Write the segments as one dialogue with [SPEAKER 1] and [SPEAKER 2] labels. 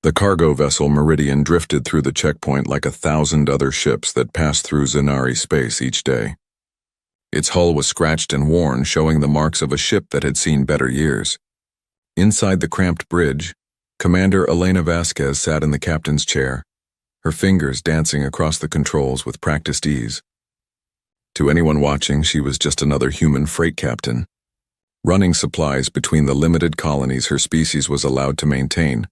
[SPEAKER 1] The cargo vessel Meridian drifted through the checkpoint like 1,000 other ships that passed through Zanari space each day. Its hull was scratched and worn, showing the marks of a ship that had seen better years. Inside the cramped bridge, Commander Elena Vasquez sat in the captain's chair, her fingers dancing across the controls with practiced ease. To anyone watching, she was just another human freight captain, running supplies between the limited colonies her species was allowed to maintain.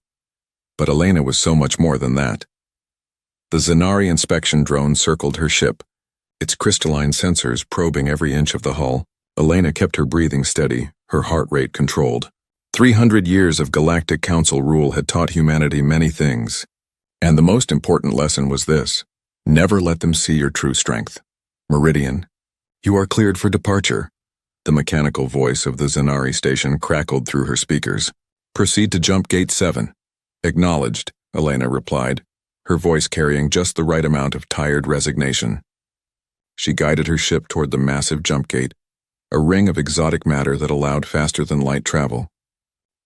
[SPEAKER 1] But Elena was so much more than that. The Zanari inspection drone circled her ship, its crystalline sensors probing every inch of the hull. Elena kept her breathing steady, her heart rate controlled. 300 years of Galactic Council rule had taught humanity many things, and the most important lesson was this: never let them see your true strength. Meridian, you are cleared for departure. The mechanical voice of the Zanari station crackled through her speakers. Proceed to jump gate 7. Acknowledged, Elena replied, her voice carrying just the right amount of tired resignation. She guided her ship toward the massive jump gate, a ring of exotic matter that allowed faster-than-light travel.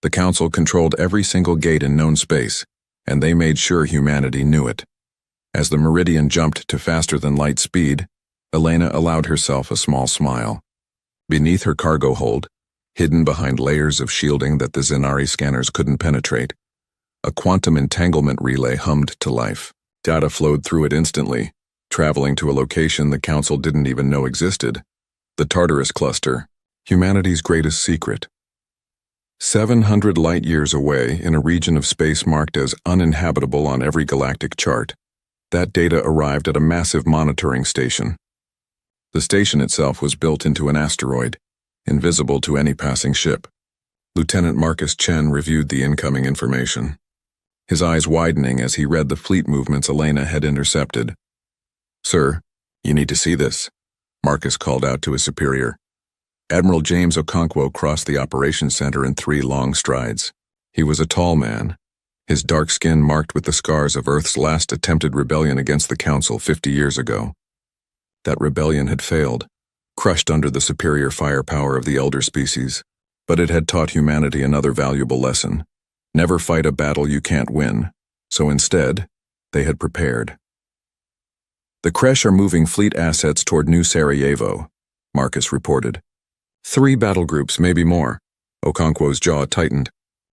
[SPEAKER 1] The Council controlled every single gate in known space, and they made sure humanity knew it. As the Meridian jumped to faster-than-light speed, Elena allowed herself a small smile. Beneath her cargo hold, hidden behind layers of shielding that the Zanari scanners couldn't penetrate, a quantum entanglement relay hummed to life. Data flowed through it instantly, traveling to a location the Council didn't even know existed: the Tartarus Cluster, humanity's greatest secret. 700 light-years away, in a region of space marked as uninhabitable on every galactic chart, that data arrived at a massive monitoring station. The station itself was built into an asteroid, invisible to any passing ship. Lieutenant Marcus Chen reviewed the incoming information, his eyes widening as he read the fleet movements Elena had intercepted. "Sir, you need to see this," Marcus called out to his superior. Admiral James Okonkwo crossed the operations center in 3 long strides. He was a tall man, his dark skin marked with the scars of Earth's last attempted rebellion against the Council 50 years ago. That rebellion had failed, crushed under the superior firepower of the elder species, but it had taught humanity another valuable lesson: never fight a battle you can't win. So instead, they had prepared. "The Kresh are moving fleet assets toward New Sarajevo," Marcus reported. 3 battle groups, maybe more. Okonkwo's jaw tightened.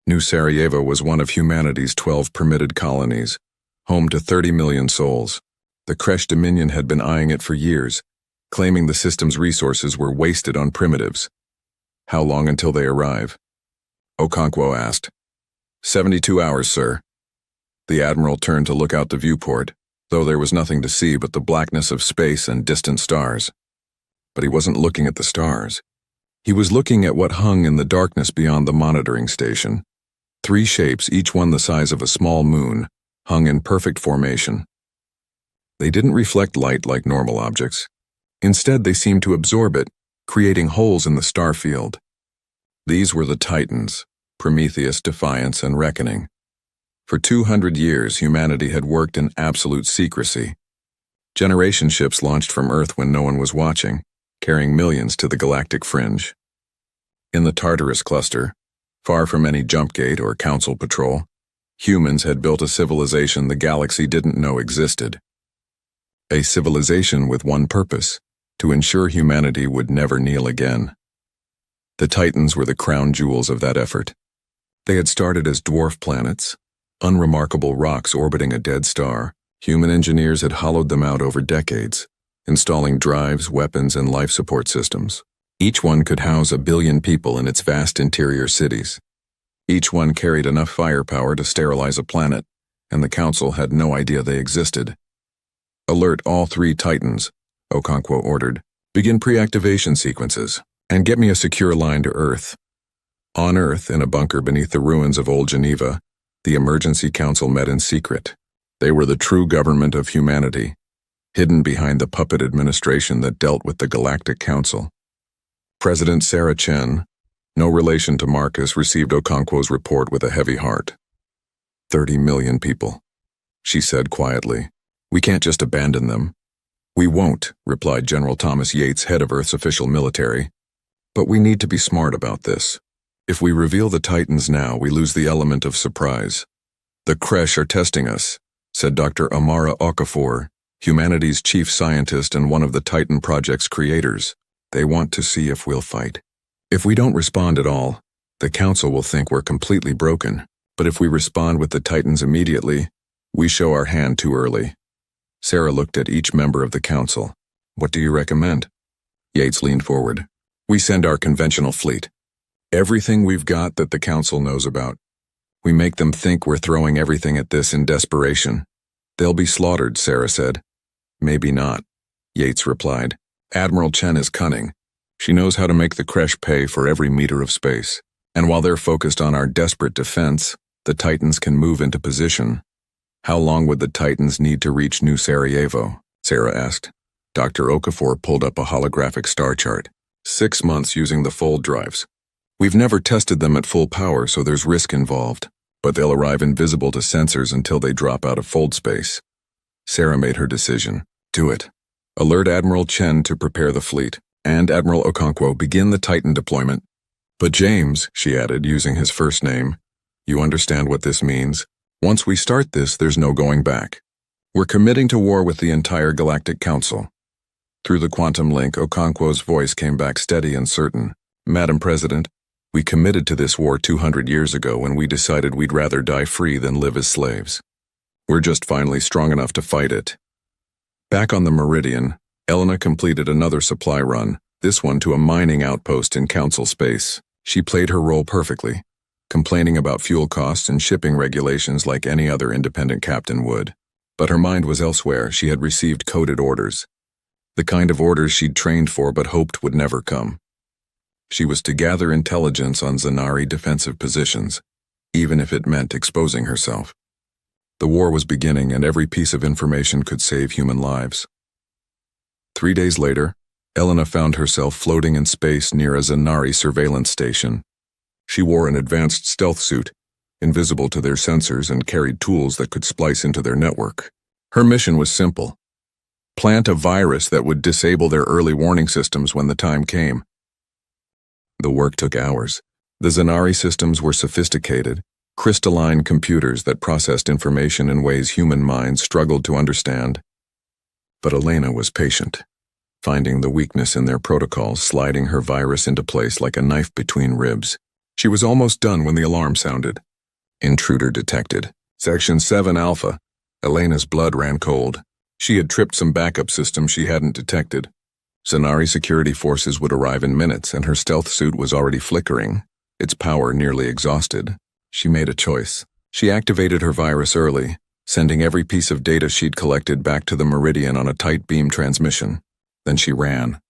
[SPEAKER 1] New Sarajevo was one of humanity's 12 permitted colonies, home to 30 million souls. The Kresh Dominion had been eyeing it for years, claiming the system's resources were wasted on primitives. "How long until they arrive?" Okonkwo asked. 72 hours, sir." The admiral turned to look out the viewport, though there was nothing to see but the blackness of space and distant stars. But he wasn't looking at the stars. He was looking at what hung in the darkness beyond the monitoring station. 3 shapes, each one the size of a small moon, hung in perfect formation. They didn't reflect light like normal objects. Instead, they seemed to absorb it, creating holes in the star field. These were the Titans: Prometheus, Defiance, and Reckoning. For 200 years, humanity had worked in absolute secrecy. Generation ships launched from Earth when no one was watching, carrying millions to the galactic fringe. In the Tartarus Cluster, far from any jump gate or Council patrol, humans had built a civilization the galaxy didn't know existed. A civilization with one purpose: to ensure humanity would never kneel again. The Titans were the crown jewels of that effort. They had started as dwarf planets, unremarkable rocks orbiting a dead star. Human engineers had hollowed them out over decades, installing drives, weapons, and life support systems. Each one could house 1 billion people in its vast interior cities. Each one carried enough firepower to sterilize a planet, and the Council had no idea they existed. "Alert all 3 Titans," Okonkwo ordered. "Begin pre-activation sequences, and get me a secure line to Earth." On Earth, in a bunker beneath the ruins of Old Geneva, the Emergency Council met in secret. They were the true government of humanity, hidden behind the puppet administration that dealt with the Galactic Council. President Sarah Chen, no relation to Marcus, received Okonkwo's report with a heavy heart. 30 million people, she said quietly. "We can't just abandon them." "We won't," replied General Thomas Yates, head of Earth's official military. "But we need to be smart about this. If we reveal the Titans now, we lose the element of surprise. "The Kresh are testing us," said Dr. Amara Okafor, humanity's chief scientist and one of the Titan Project's creators. "They want to see if we'll fight. If we don't respond at all, the Council will think we're completely broken. But if we respond with the Titans immediately, we show our hand too early." Sarah looked at each member of the Council. "What do you recommend?" Yates leaned forward. "We send our conventional fleet. Everything we've got that the Council knows about. We make them think we're throwing everything at this in desperation. They'll be slaughtered," Sarah said. "Maybe not," Yates replied. "Admiral Chen is cunning. She knows how to make the Kresh pay for every meter of space. And while they're focused on our desperate defense, the Titans can move into position." "How long would the Titans need to reach New Sarajevo?" Sarah asked. Dr. Okafor pulled up a holographic star chart. 6 months using the fold drives. "We've never tested them at full power, so there's risk involved. But they'll arrive invisible to sensors until they drop out of fold space." Sarah made her decision. "Do it. Alert Admiral Chen to prepare the fleet, and Admiral Okonkwo begin the Titan deployment. But James," she added, using his first name, "you understand what this means? Once we start this, there's no going back. We're committing to war with the entire Galactic Council." Through the quantum link, Okonkwo's voice came back steady and certain. "Madam President, we committed to this war 200 years ago when we decided we'd rather die free than live as slaves. We're just finally strong enough to fight it." Back on the Meridian, Elena completed another supply run, this one to a mining outpost in Council space. She played her role perfectly, complaining about fuel costs and shipping regulations like any other independent captain would. But her mind was elsewhere. She had received coded orders. The kind of orders she'd trained for but hoped would never come. She was to gather intelligence on Zanari defensive positions, even if it meant exposing herself. The war was beginning, and every piece of information could save human lives. 3 days later, Elena found herself floating in space near a Zanari surveillance station. She wore an advanced stealth suit, invisible to their sensors, and carried tools that could splice into their network. Her mission was simple: plant a virus that would disable their early warning systems when the time came. The work took hours. The Zanari systems were sophisticated, crystalline computers that processed information in ways human minds struggled to understand. But Elena was patient, finding the weakness in their protocols, sliding her virus into place like a knife between ribs. She was almost done when the alarm sounded. Intruder detected. Section 7 Alpha. Elena's blood ran cold. She had tripped some backup systems she hadn't detected. Zanari security forces would arrive in minutes, and her stealth suit was already flickering, its power nearly exhausted. She made a choice. She activated her virus early, sending every piece of data she'd collected back to the Meridian on a tight beam transmission. Then she ran.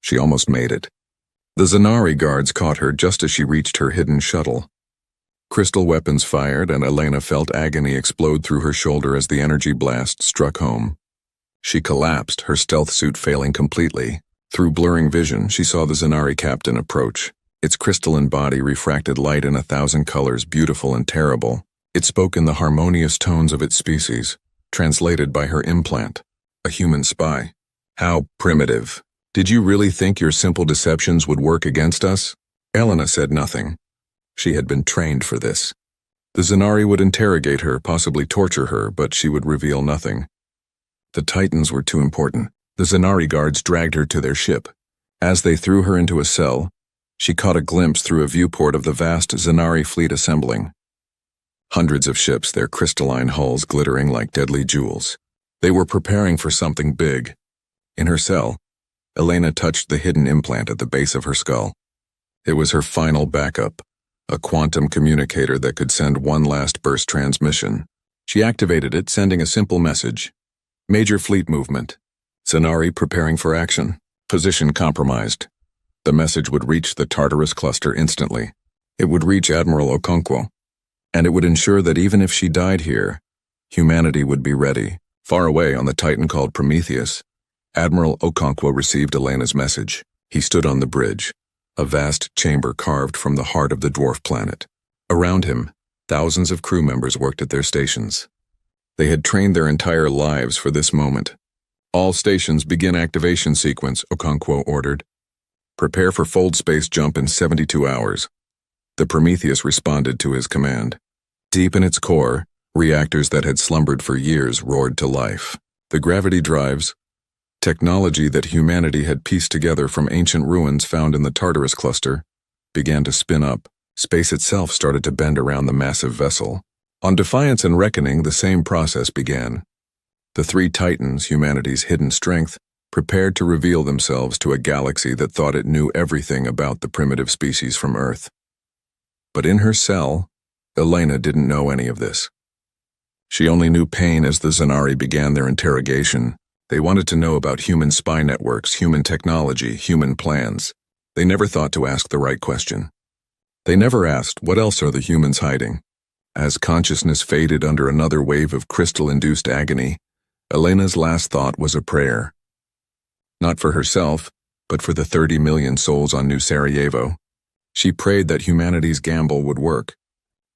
[SPEAKER 1] She almost made it. The Zanari guards caught her just as she reached her hidden shuttle. Crystal weapons fired, and Elena felt agony explode through her shoulder as the energy blast struck home. She collapsed, her stealth suit failing completely. Through blurring vision, she saw the Zanari captain approach. Its crystalline body refracted light in 1,000 colors, beautiful and terrible. It spoke in the harmonious tones of its species, translated by her implant. A human spy. "How primitive. Did you really think your simple deceptions would work against us?" Elena said nothing. She had been trained for this. The Zanari would interrogate her, possibly torture her, but she would reveal nothing. The Titans were too important. The Zanari guards dragged her to their ship. As they threw her into a cell, she caught a glimpse through a viewport of the vast Zanari fleet assembling. Hundreds of ships, their crystalline hulls glittering like deadly jewels. They were preparing for something big. In her cell, Elena touched the hidden implant at the base of her skull. It was her final backup, a quantum communicator that could send one last burst transmission. She activated it, sending a simple message. "Major fleet movement. Zanari preparing for action. Position compromised." The message would reach the Tartarus cluster instantly. It would reach Admiral Okonkwo. And it would ensure that even if she died here, humanity would be ready. Far away on the Titan called Prometheus, Admiral Okonkwo received Elena's message. He stood on the bridge, a vast chamber carved from the heart of the dwarf planet. Around him, thousands of crew members worked at their stations. They had trained their entire lives for this moment. "All stations begin activation sequence," Okonkwo ordered. "Prepare for fold space jump in 72 hours. The Prometheus responded to his command. Deep in its core, Reactors that had slumbered for years roared to life. The gravity drives, technology that humanity had pieced together from ancient ruins found in the Tartarus cluster, began to spin up. Space itself started to bend around the massive vessel. On Defiance and Reckoning, the same process began. The three titans, humanity's hidden strength, prepared to reveal themselves to a galaxy that thought it knew everything about the primitive species from Earth. But in her cell, Elena didn't know any of this. She only knew pain as the Zanari began their interrogation. They wanted to know about human spy networks, human technology, human plans. They never thought to ask the right question. They never asked, what else are the humans hiding? As consciousness faded under another wave of crystal-induced agony, Elena's last thought was a prayer. Not for herself, but for the 30 million souls on New Sarajevo. She prayed that humanity's gamble would work,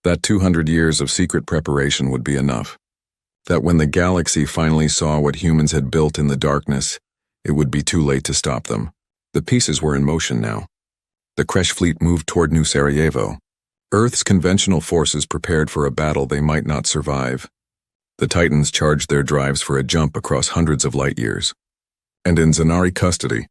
[SPEAKER 1] that 200 years of secret preparation would be enough, that when the galaxy finally saw what humans had built in the darkness, it would be too late to stop them. The pieces were in motion now. The Kresh fleet moved toward New Sarajevo. Earth's conventional forces prepared for a battle they might not survive. The Titans charged their drives for a jump across hundreds of light years. And in Zanari custody,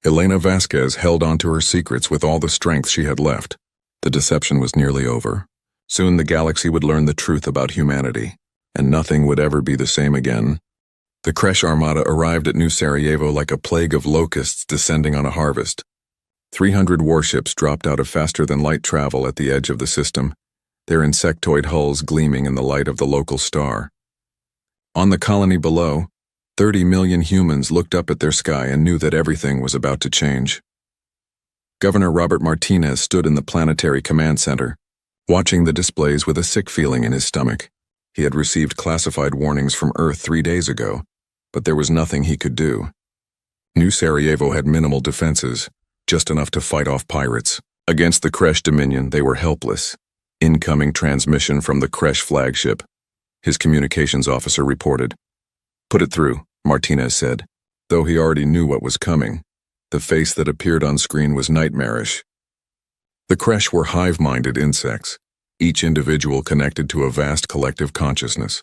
[SPEAKER 1] Elena Vasquez held onto her secrets with all the strength she had left. The deception was nearly over. Soon the galaxy would learn the truth about humanity, and nothing would ever be the same again. The Kresh Armada arrived at New Sarajevo like a plague of locusts descending on a harvest. 300 warships dropped out of faster-than-light travel at the edge of the system, their insectoid hulls gleaming in the light of the local star. On the colony below, 30 million humans looked up at their sky and knew that everything was about to change. Governor Robert Martinez stood in the planetary command center, watching the displays with a sick feeling in his stomach. He had received classified warnings from Earth 3 days ago, but there was nothing he could do. New Sarajevo had minimal defenses, just enough to fight off pirates. Against the Kresh Dominion, they were helpless. Incoming transmission from the Kresh flagship. His communications officer reported. "Put it through," Martinez said. Though he already knew what was coming, the face that appeared on screen was nightmarish. The Kresh were hive-minded insects, each individual connected to a vast collective consciousness.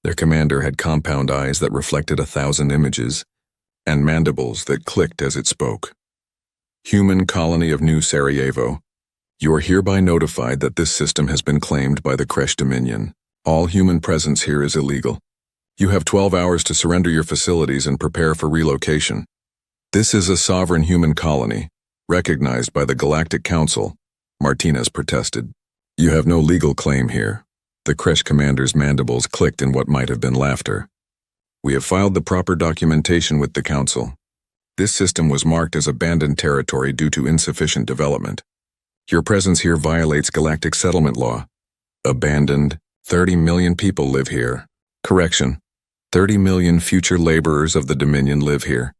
[SPEAKER 1] Their commander had compound eyes that reflected 1,000 images, and mandibles that clicked as it spoke. Human colony of New Sarajevo, you are hereby notified that this system has been claimed by the Kresh Dominion. All human presence here is illegal. You have 12 hours to surrender your facilities and prepare for relocation. This is a sovereign human colony, recognized by the Galactic Council, Martinez protested. You have no legal claim here. The Kresh commander's mandibles clicked in what might have been laughter. We have filed the proper documentation with the Council. This system was marked as abandoned territory due to insufficient development. Your presence here violates galactic settlement law. Abandoned, 30 million people live here. Correction, 30 million future laborers of the Dominion live here.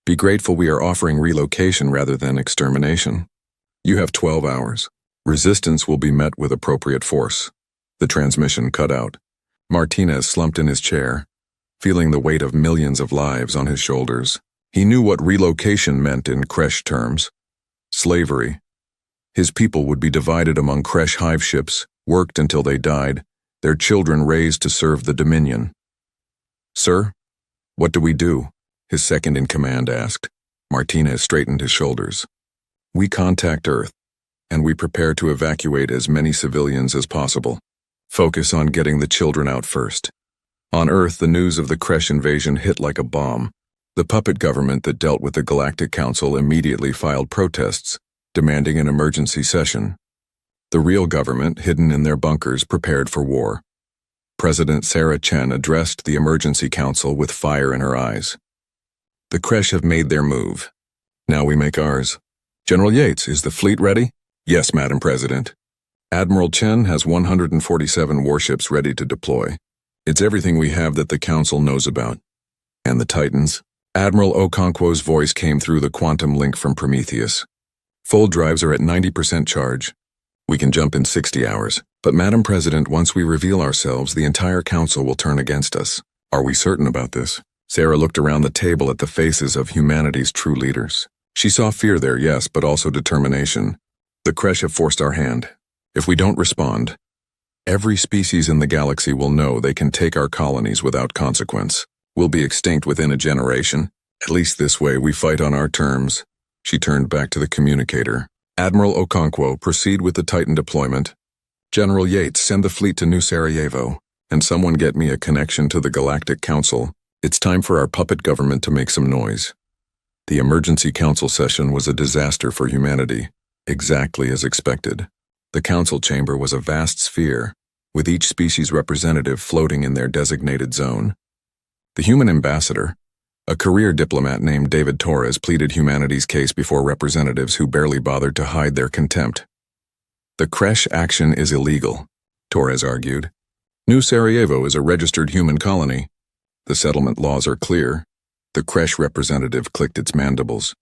[SPEAKER 1] Be grateful we are offering relocation rather than extermination. You have 12 hours. Resistance will be met with appropriate force. The transmission cut out. Martinez slumped in his chair, feeling the weight of millions of lives on his shoulders. He knew what relocation meant in Kresh terms. Slavery. His people would be divided among Kresh hive ships, worked until they died, their children raised to serve the Dominion. Sir, what do we do? His second-in-command asked. Martinez straightened his shoulders. We contact Earth, and we prepare to evacuate as many civilians as possible. Focus on getting the children out first. On Earth, the news of the Kresh invasion hit like a bomb. The puppet government that dealt with the Galactic Council immediately filed protests, demanding an emergency session. The real government, hidden in their bunkers, prepared for war. President Sarah Chen addressed the Emergency Council with fire in her eyes. The Kresh have made their move. Now we make ours. General Yates, is the fleet ready? Yes, Madam President. Admiral Chen has 147 warships ready to deploy. It's everything we have that the Council knows about. And the Titans? Admiral Okonkwo's voice came through the quantum link from Prometheus. Full drives are at 90% charge. We can jump in 60 hours. But Madam President, once we reveal ourselves, the entire Council will turn against us. Are we certain about this? Sarah looked around the table at the faces of humanity's true leaders. She saw fear there, yes, but also determination. The Kresh have forced our hand. If we don't respond, Every species in the galaxy will know they can take our colonies without consequence. We'll be extinct within a generation. At least this way we fight on our terms. She turned back to the communicator. Admiral Okonkwo, proceed with the Titan deployment. General Yates, send the fleet to New Sarajevo. And someone get me a connection to the Galactic Council. It's time for our puppet government to make some noise. The emergency council session was a disaster for humanity, exactly as expected. The council chamber was a vast sphere, with each species representative floating in their designated zone. The human ambassador, a career diplomat named David Torres, pleaded humanity's case before representatives who barely bothered to hide their contempt. The creche action is illegal, Torres argued. New Sarajevo is a registered human colony. The settlement laws are clear. The creche representative clicked its mandibles.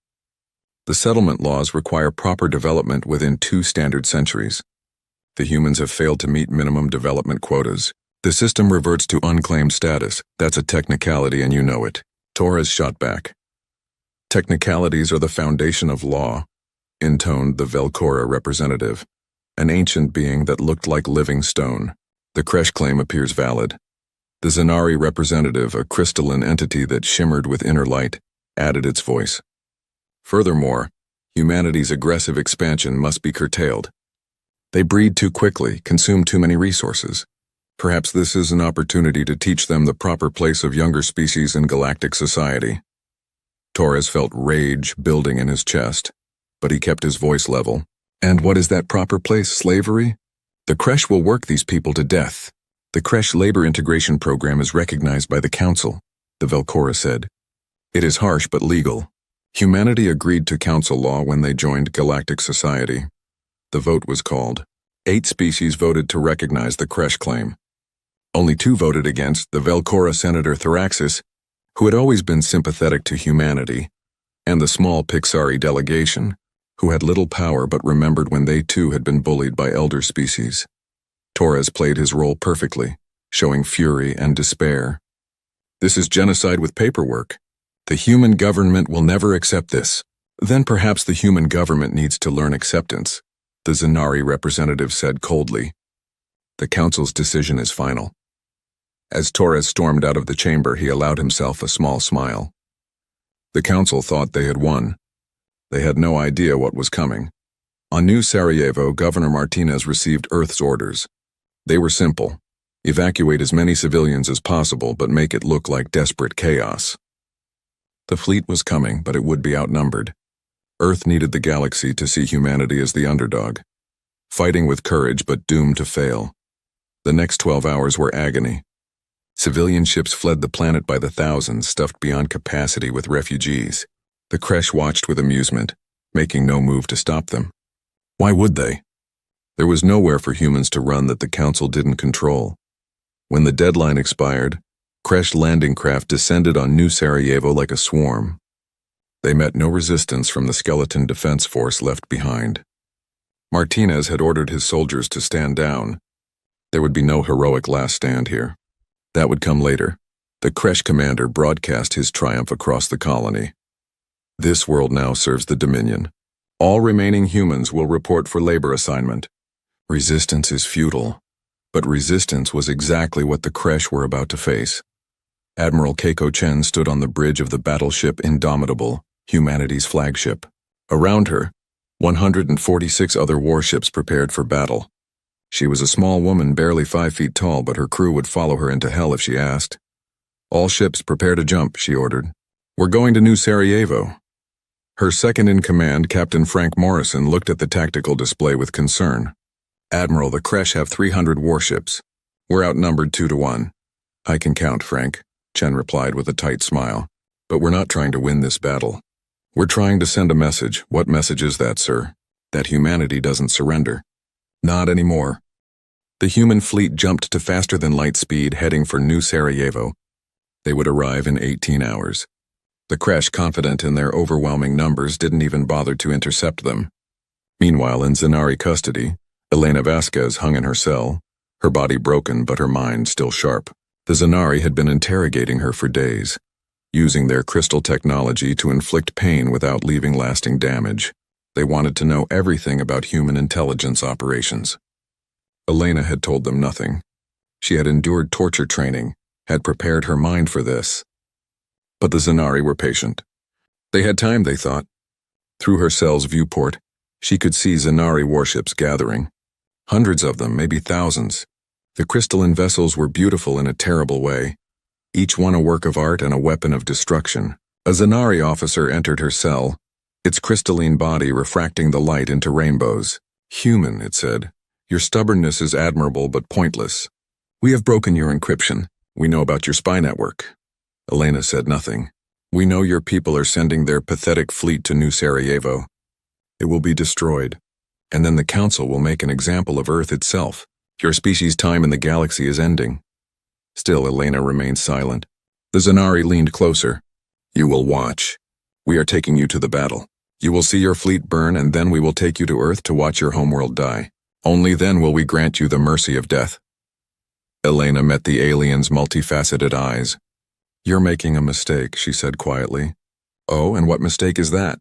[SPEAKER 1] The settlement laws require proper development within 2 standard centuries. The humans have failed to meet minimum development quotas. The system reverts to unclaimed status. That's a technicality and you know it. Torres shot back. Technicalities are the foundation of law, intoned the Velcora representative, an ancient being that looked like living stone. The creche claim appears valid. The Zanari representative, a crystalline entity that shimmered with inner light, added its voice. Furthermore, humanity's aggressive expansion must be curtailed. They breed too quickly, consume too many resources. Perhaps this is an opportunity to teach them the proper place of younger species in galactic society. Torres felt rage building in his chest, but he kept his voice level. And what is that proper place, slavery? The creche will work these people to death. The creche labor integration program is recognized by the council, the Velcora said. It is harsh but legal. Humanity agreed to council law when they joined galactic society. The vote was called. 8 species voted to recognize the creche claim. Only 2 voted against, the Velcora Senator Thraxis, who had always been sympathetic to humanity, and the small Pixari delegation, who had little power but remembered when they too had been bullied by elder species. Torres played his role perfectly, showing fury and despair. This is genocide with paperwork. The human government will never accept this. Then perhaps the human government needs to learn acceptance, the Zanari representative said coldly. The council's decision is final. As Torres stormed out of the chamber, he allowed himself a small smile. The council thought they had won. They had no idea what was coming. On New Sarajevo, Governor Martinez received Earth's orders. They were simple. Evacuate as many civilians as possible, but make it look like desperate chaos. The fleet was coming, but it would be outnumbered. Earth needed the galaxy to see humanity as the underdog, fighting with courage but doomed to fail. The next 12 hours were agony. Civilian ships fled the planet by the thousands, stuffed beyond capacity with refugees. The creche watched with amusement, making no move to stop them. Why would they? There was nowhere for humans to run that the council didn't control. When the deadline expired, creche landing craft descended on New Sarajevo like a swarm. They met no resistance from the skeleton defense force left behind. Martinez had ordered his soldiers to stand down. There would be no heroic last stand here. That would come later. The creche commander broadcast his triumph across the colony. This world now serves the Dominion. All remaining humans will report for labor assignment. Resistance is futile, but resistance was exactly what the creche were about to face. Admiral Keiko Chen stood on the bridge of the battleship Indomitable, humanity's flagship. Around her, 146 other warships prepared for battle. She was a small woman, barely 5 feet tall, but her crew would follow her into hell if she asked. All ships prepare to jump, she ordered. We're going to New Sarajevo. Her second-in-command, Captain Frank Morrison, looked at the tactical display with concern. Admiral, the creche have 300 warships. We're outnumbered 2 to 1. I can count, Frank, Chen replied with a tight smile. But we're not trying to win this battle. We're trying to send a message. What message is that, sir? That humanity doesn't surrender. Not anymore. The human fleet jumped to faster-than-light speed, heading for New Sarajevo. They would arrive in 18 hours. The creche, confident in their overwhelming numbers, didn't even bother to intercept them. Meanwhile, in Zanari custody, Elena Vasquez hung in her cell, her body broken but her mind still sharp. The Zanari had been interrogating her for days, using their crystal technology to inflict pain without leaving lasting damage. They wanted to know everything about human intelligence operations. Elena had told them nothing. She had endured torture training, had prepared her mind for this. But the Zanari were patient. They had time, they thought. Through her cell's viewport, she could see Zanari warships gathering. Hundreds of them, maybe thousands. The crystalline vessels were beautiful in a terrible way, each one a work of art and a weapon of destruction. A Zanari officer entered her cell, its crystalline body refracting the light into rainbows. "Human," it said, "your stubbornness is admirable but pointless. We have broken your encryption. We know about your spy network." Elena said nothing. "We know your people are sending their pathetic fleet to New Sarajevo. It will be destroyed, and then the Council will make an example of Earth itself. Your species' time in the galaxy is ending." Still, Elena remained silent. The Zanari leaned closer. "You will watch. We are taking you to the battle. You will see your fleet burn, and then we will take you to Earth to watch your homeworld die. Only then will we grant you the mercy of death." Elena met the alien's multifaceted eyes. "You're making a mistake," she said quietly. "Oh, and what mistake is that?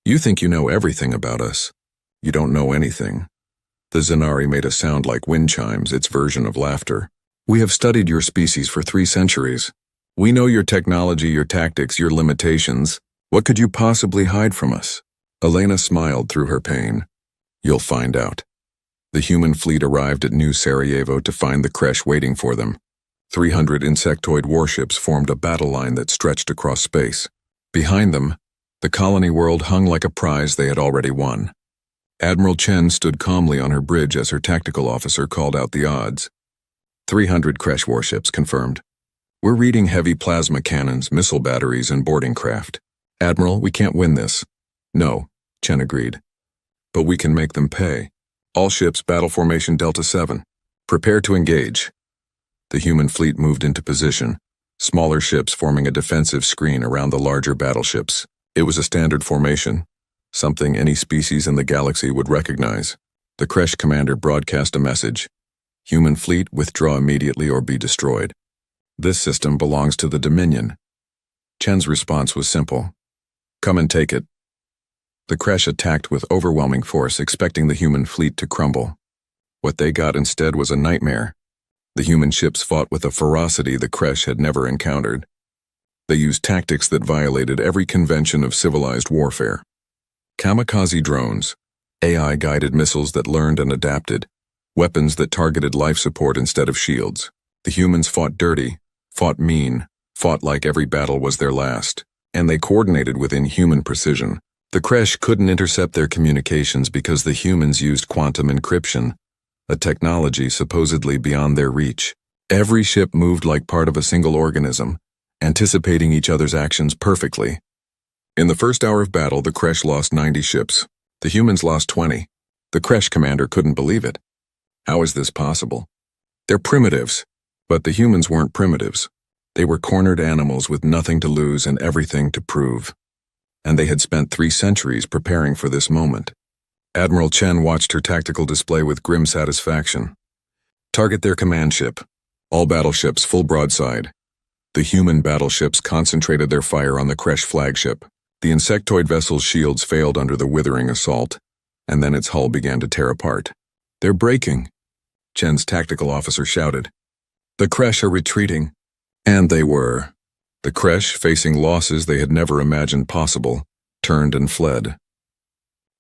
[SPEAKER 1] You think you know everything about us. You don't know anything." The Zanari made a sound like wind chimes, its version of laughter. "We have studied your species for 3 centuries. We know your technology, your tactics, your limitations. What could you possibly hide from us?" Elena smiled through her pain. "You'll find out." The human fleet arrived at New Sarajevo to find the creche waiting for them. 300 insectoid warships formed a battle line that stretched across space. Behind them, the colony world hung like a prize they had already won. Admiral Chen stood calmly on her bridge as her tactical officer called out the odds. 300 creche warships, confirmed. "We're reading heavy plasma cannons, missile batteries, and boarding craft. Admiral, we can't win this." "No," Chen agreed. "But we can make them pay. All ships, battle formation Delta 7. Prepare to engage." The human fleet moved into position, smaller ships forming a defensive screen around the larger battleships. It was a standard formation, something any species in the galaxy would recognize. The creche commander broadcast a message: "Human fleet, withdraw immediately or be destroyed. This system belongs to the Dominion." Chen's response was simple: "Come and take it." The creche attacked with overwhelming force, expecting the human fleet to crumble. What they got instead was a nightmare. The human ships fought with a ferocity the creche had never encountered. They used tactics that violated every convention of civilized warfare. Kamikaze drones, AI-guided missiles that learned and adapted, weapons that targeted life support instead of shields. The humans fought dirty, fought mean, fought like every battle was their last, and they coordinated with inhuman precision. The creche couldn't intercept their communications because the humans used quantum encryption, a technology supposedly beyond their reach. Every ship moved like part of a single organism, anticipating each other's actions perfectly. In the first hour of battle, the creche lost 90 ships. The humans lost 20. The creche commander couldn't believe it. How is this possible? They're primitives. But the humans weren't primitives. They were cornered animals with nothing to lose and everything to prove. And they had spent 3 centuries preparing for this moment. Admiral Chen watched her tactical display with grim satisfaction. "Target their command ship. All battleships full broadside." The human battleships concentrated their fire on the creche flagship. The insectoid vessel's shields failed under the withering assault, and then its hull began to tear apart. "They're breaking," Chen's tactical officer shouted. "The creche are retreating." And they were. The creche, facing losses they had never imagined possible, turned and fled.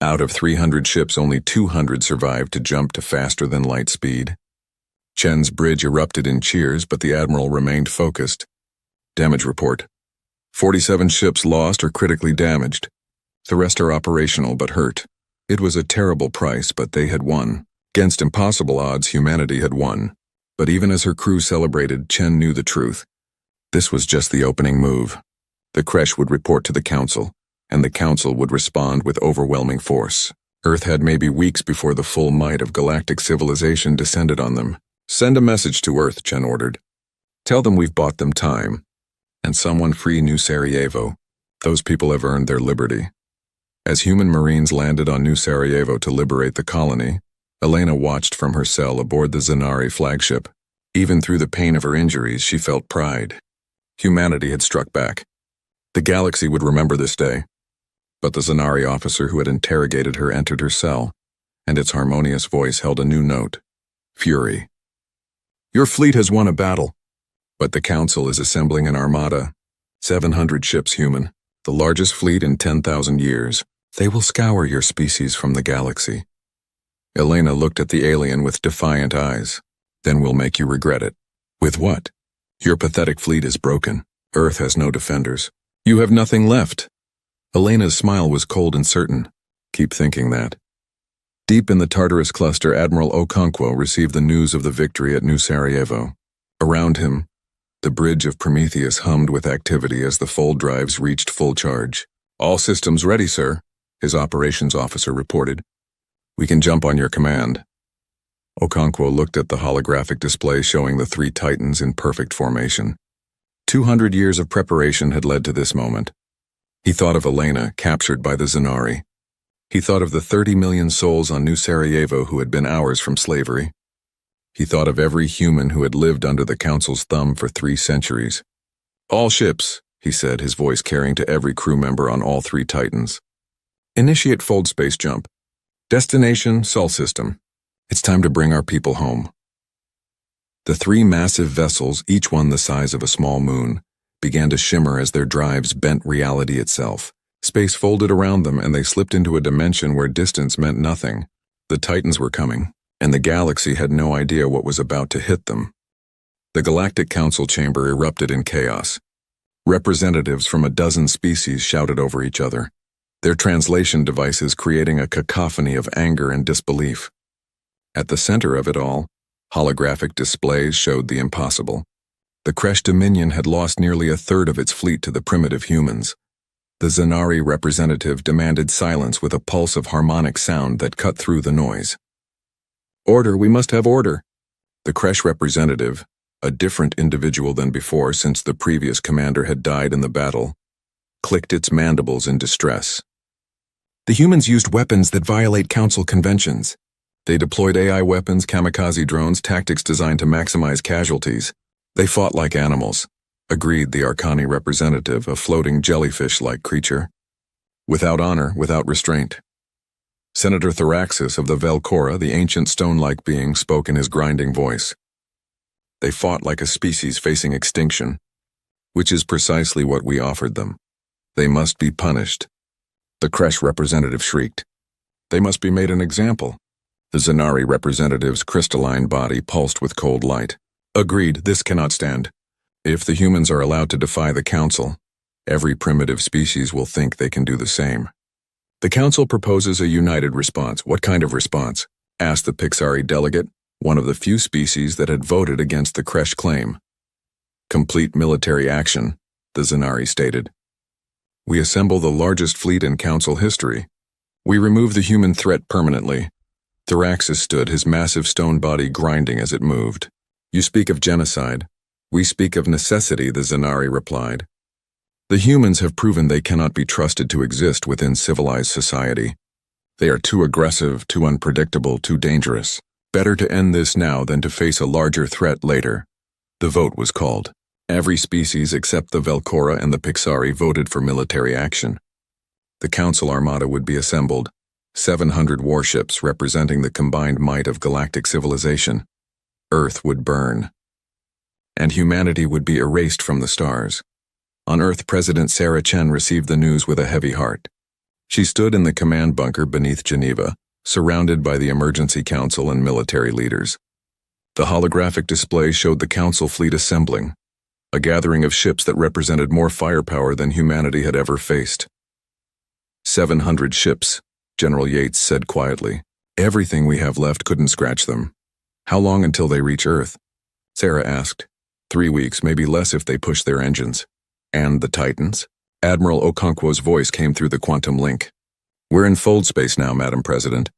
[SPEAKER 1] Out of 300 ships, only 200 survived to jump to faster than light speed. Chen's bridge erupted in cheers, but the admiral remained focused. "Damage report. 47 ships lost or critically damaged. The rest are operational but hurt." It was a terrible price, but they had won. Against impossible odds, humanity had won. But even as her crew celebrated, Chen knew the truth. This was just the opening move. The creche would report to the Council, and the Council would respond with overwhelming force. Earth had maybe weeks before the full might of galactic civilization descended on them. "Send a message to Earth," Chen ordered. "Tell them we've bought them time. And someone free New Sarajevo. Those people have earned their liberty." As human Marines landed on New Sarajevo to liberate the colony, Elena watched from her cell aboard the Zanari flagship. Even through the pain of her injuries, she felt pride. Humanity had struck back. The galaxy would remember this day. But the Zanari officer who had interrogated her entered her cell, and its harmonious voice held a new note. Fury. Your fleet has won a battle, but the Council is assembling an armada. 700 ships human, the largest fleet in 10,000 years. They will scour your species from the galaxy. Elena looked at the alien with defiant eyes. Then we'll make you regret it. With what? Your pathetic fleet is broken. Earth has no defenders. You have nothing left. Elena's smile was cold and certain. Keep thinking that. Deep in the Tartarus cluster, Admiral Okonkwo received the news of the victory at New Sarajevo. Around him, the bridge of Prometheus hummed with activity as the fold drives reached full charge. All systems ready, sir, his operations officer reported. We can jump on your command. Okonkwo looked at the holographic display showing the 3 Titans in perfect formation. 200 years of preparation had led to this moment. He thought of Elena, captured by the Zanari. He thought of the 30 million souls on New Sarajevo who had been hours from slavery. He thought of every human who had lived under the Council's thumb for 3 centuries. All ships, he said, his voice carrying to every crew member on all 3 Titans. Initiate fold space jump. Destination, Sol system. It's time to bring our people home. The 3 massive vessels, each one the size of a small moon, began to shimmer as their drives bent reality itself. Space folded around them and they slipped into a dimension where distance meant nothing. The Titans were coming, and the galaxy had no idea what was about to hit them. The Galactic Council chamber erupted in chaos. Representatives from a dozen species shouted over each other, their translation devices creating a cacophony of anger and disbelief. At the center of it all, holographic displays showed the impossible. The Kresh Dominion had lost nearly a third of its fleet to the primitive humans. The Zanari representative demanded silence with a pulse of harmonic sound that cut through the noise. Order, we must have order. The Kresh representative, a different individual than before since the previous commander had died in the battle, clicked its mandibles in distress. The humans used weapons that violate Council conventions. They deployed AI weapons, kamikaze drones, tactics designed to maximize casualties. They fought like animals, agreed the Arcani representative, a floating jellyfish-like creature. Without honor, without restraint. Senator Thoraxis of the Velcora, the ancient stone-like being, spoke in his grinding voice. They fought like a species facing extinction, which is precisely what we offered them. They must be punished. The Kresh representative shrieked. They must be made an example. The Zanari representative's crystalline body pulsed with cold light. Agreed, this cannot stand. If the humans are allowed to defy the Council, every primitive species will think they can do the same. The Council proposes a united response. What kind of response? Asked the Pixari delegate, one of the few species that had voted against the Kresh claim. Complete military action, the Zanari stated. We assemble the largest fleet in Council history. We remove the human threat permanently. Thoraxis stood, his massive stone body grinding as it moved. You speak of genocide. We speak of necessity, the Zanari replied. The humans have proven they cannot be trusted to exist within civilized society. They are too aggressive, too unpredictable, too dangerous. Better to end this now than to face a larger threat later. The vote was called. Every species except the Velcora and the Pixari voted for military action. The Council armada would be assembled, 700 warships representing the combined might of galactic civilization. Earth would burn. And humanity would be erased from the stars. On Earth, President Sarah Chen received the news with a heavy heart. She stood in the command bunker beneath Geneva, surrounded by the Emergency Council and military leaders. The holographic display showed the Council fleet assembling, a gathering of ships that represented more firepower than humanity had ever faced. 700 ships, General Yates said quietly. Everything we have left couldn't scratch them. How long until they reach Earth? Sarah asked. 3 weeks, maybe less if they push their engines. And the Titans? Admiral Okonkwo's voice came through the quantum link. We're in fold space now, Madam President.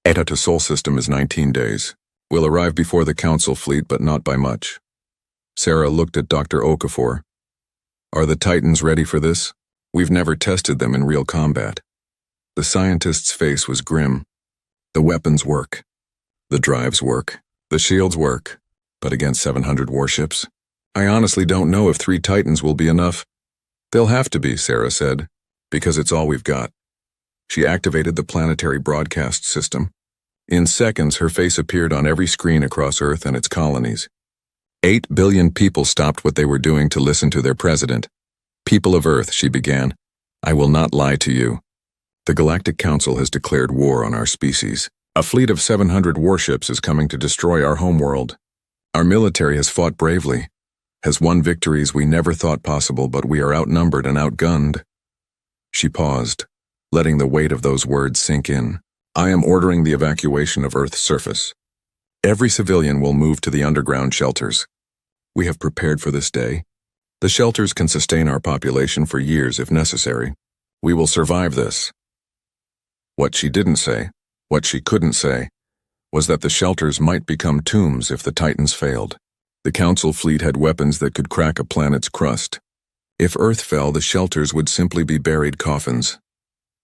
[SPEAKER 1] ETA to Sol system is 19 days. We'll arrive before the Council fleet, but not by much. Sarah looked at Dr. Okafor. Are the Titans ready for this? We've never tested them in real combat. The scientist's face was grim. The weapons work. The drives work. The shields work. But against 700 warships? I honestly don't know if 3 Titans will be enough. They'll have to be, Sarah said, because it's all we've got. She activated the planetary broadcast system. In seconds, her face appeared on every screen across Earth and its colonies. 8 billion people stopped what they were doing to listen to their president. "People of Earth," she began, "I will not lie to you. The Galactic Council has declared war on our species. A fleet of 700 warships is coming to destroy our homeworld. Our military has fought bravely, has won victories we never thought possible, but we are outnumbered and outgunned." She paused, letting the weight of those words sink in. "I am ordering the evacuation of Earth's surface. Every civilian will move to the underground shelters. We have prepared for this day. The shelters can sustain our population for years if necessary. We will survive this." What she didn't say, what she couldn't say, was that the shelters might become tombs if the Titans failed. The Council fleet had weapons that could crack a planet's crust. If Earth fell, the shelters would simply be buried coffins.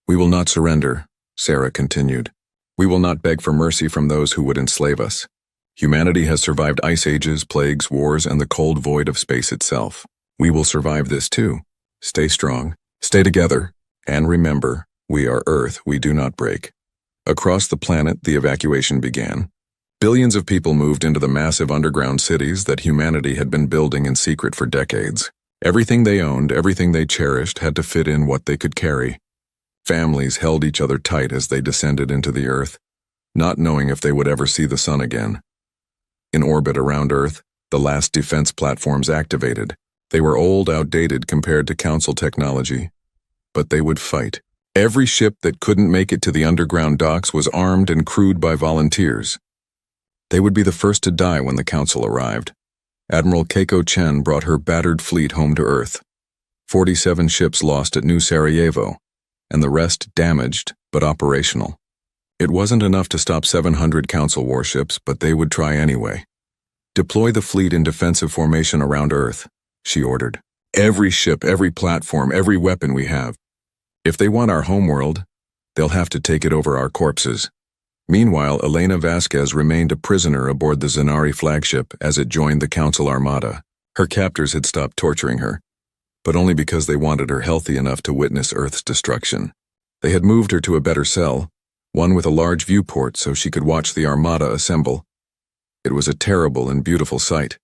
[SPEAKER 1] "We will not surrender," Sarah continued. "We will not beg for mercy from those who would enslave us. Humanity has survived ice ages, plagues, wars, and the cold void of space itself. We will survive this too. Stay strong, stay together, and remember, we are Earth, we do not break." Across the planet, the evacuation began. Billions of people moved into the massive underground cities that humanity had been building in secret for decades. Everything they owned, everything they cherished, had to fit in what they could carry. Families held each other tight as they descended into the Earth, not knowing if they would ever see the sun again. In orbit around Earth, the last defense platforms activated. They were old, outdated compared to Council technology. But they would fight. Every ship that couldn't make it to the underground docks was armed and crewed by volunteers. They would be the first to die when the Council arrived. Admiral Keiko Chen brought her battered fleet home to Earth. 47 ships lost at New Sarajevo, and the rest damaged but operational. It wasn't enough to stop 700 Council warships, but they would try anyway. "Deploy the fleet in defensive formation around Earth," she ordered. "Every ship, every platform, every weapon we have. If they want our homeworld, they'll have to take it over our corpses." Meanwhile, Elena Vasquez remained a prisoner aboard the Zanari flagship as it joined the Council armada. Her captors had stopped torturing her, but only because they wanted her healthy enough to witness Earth's destruction. They had moved her to a better cell, one with a large viewport so she could watch the armada assemble. It was a terrible and beautiful sight.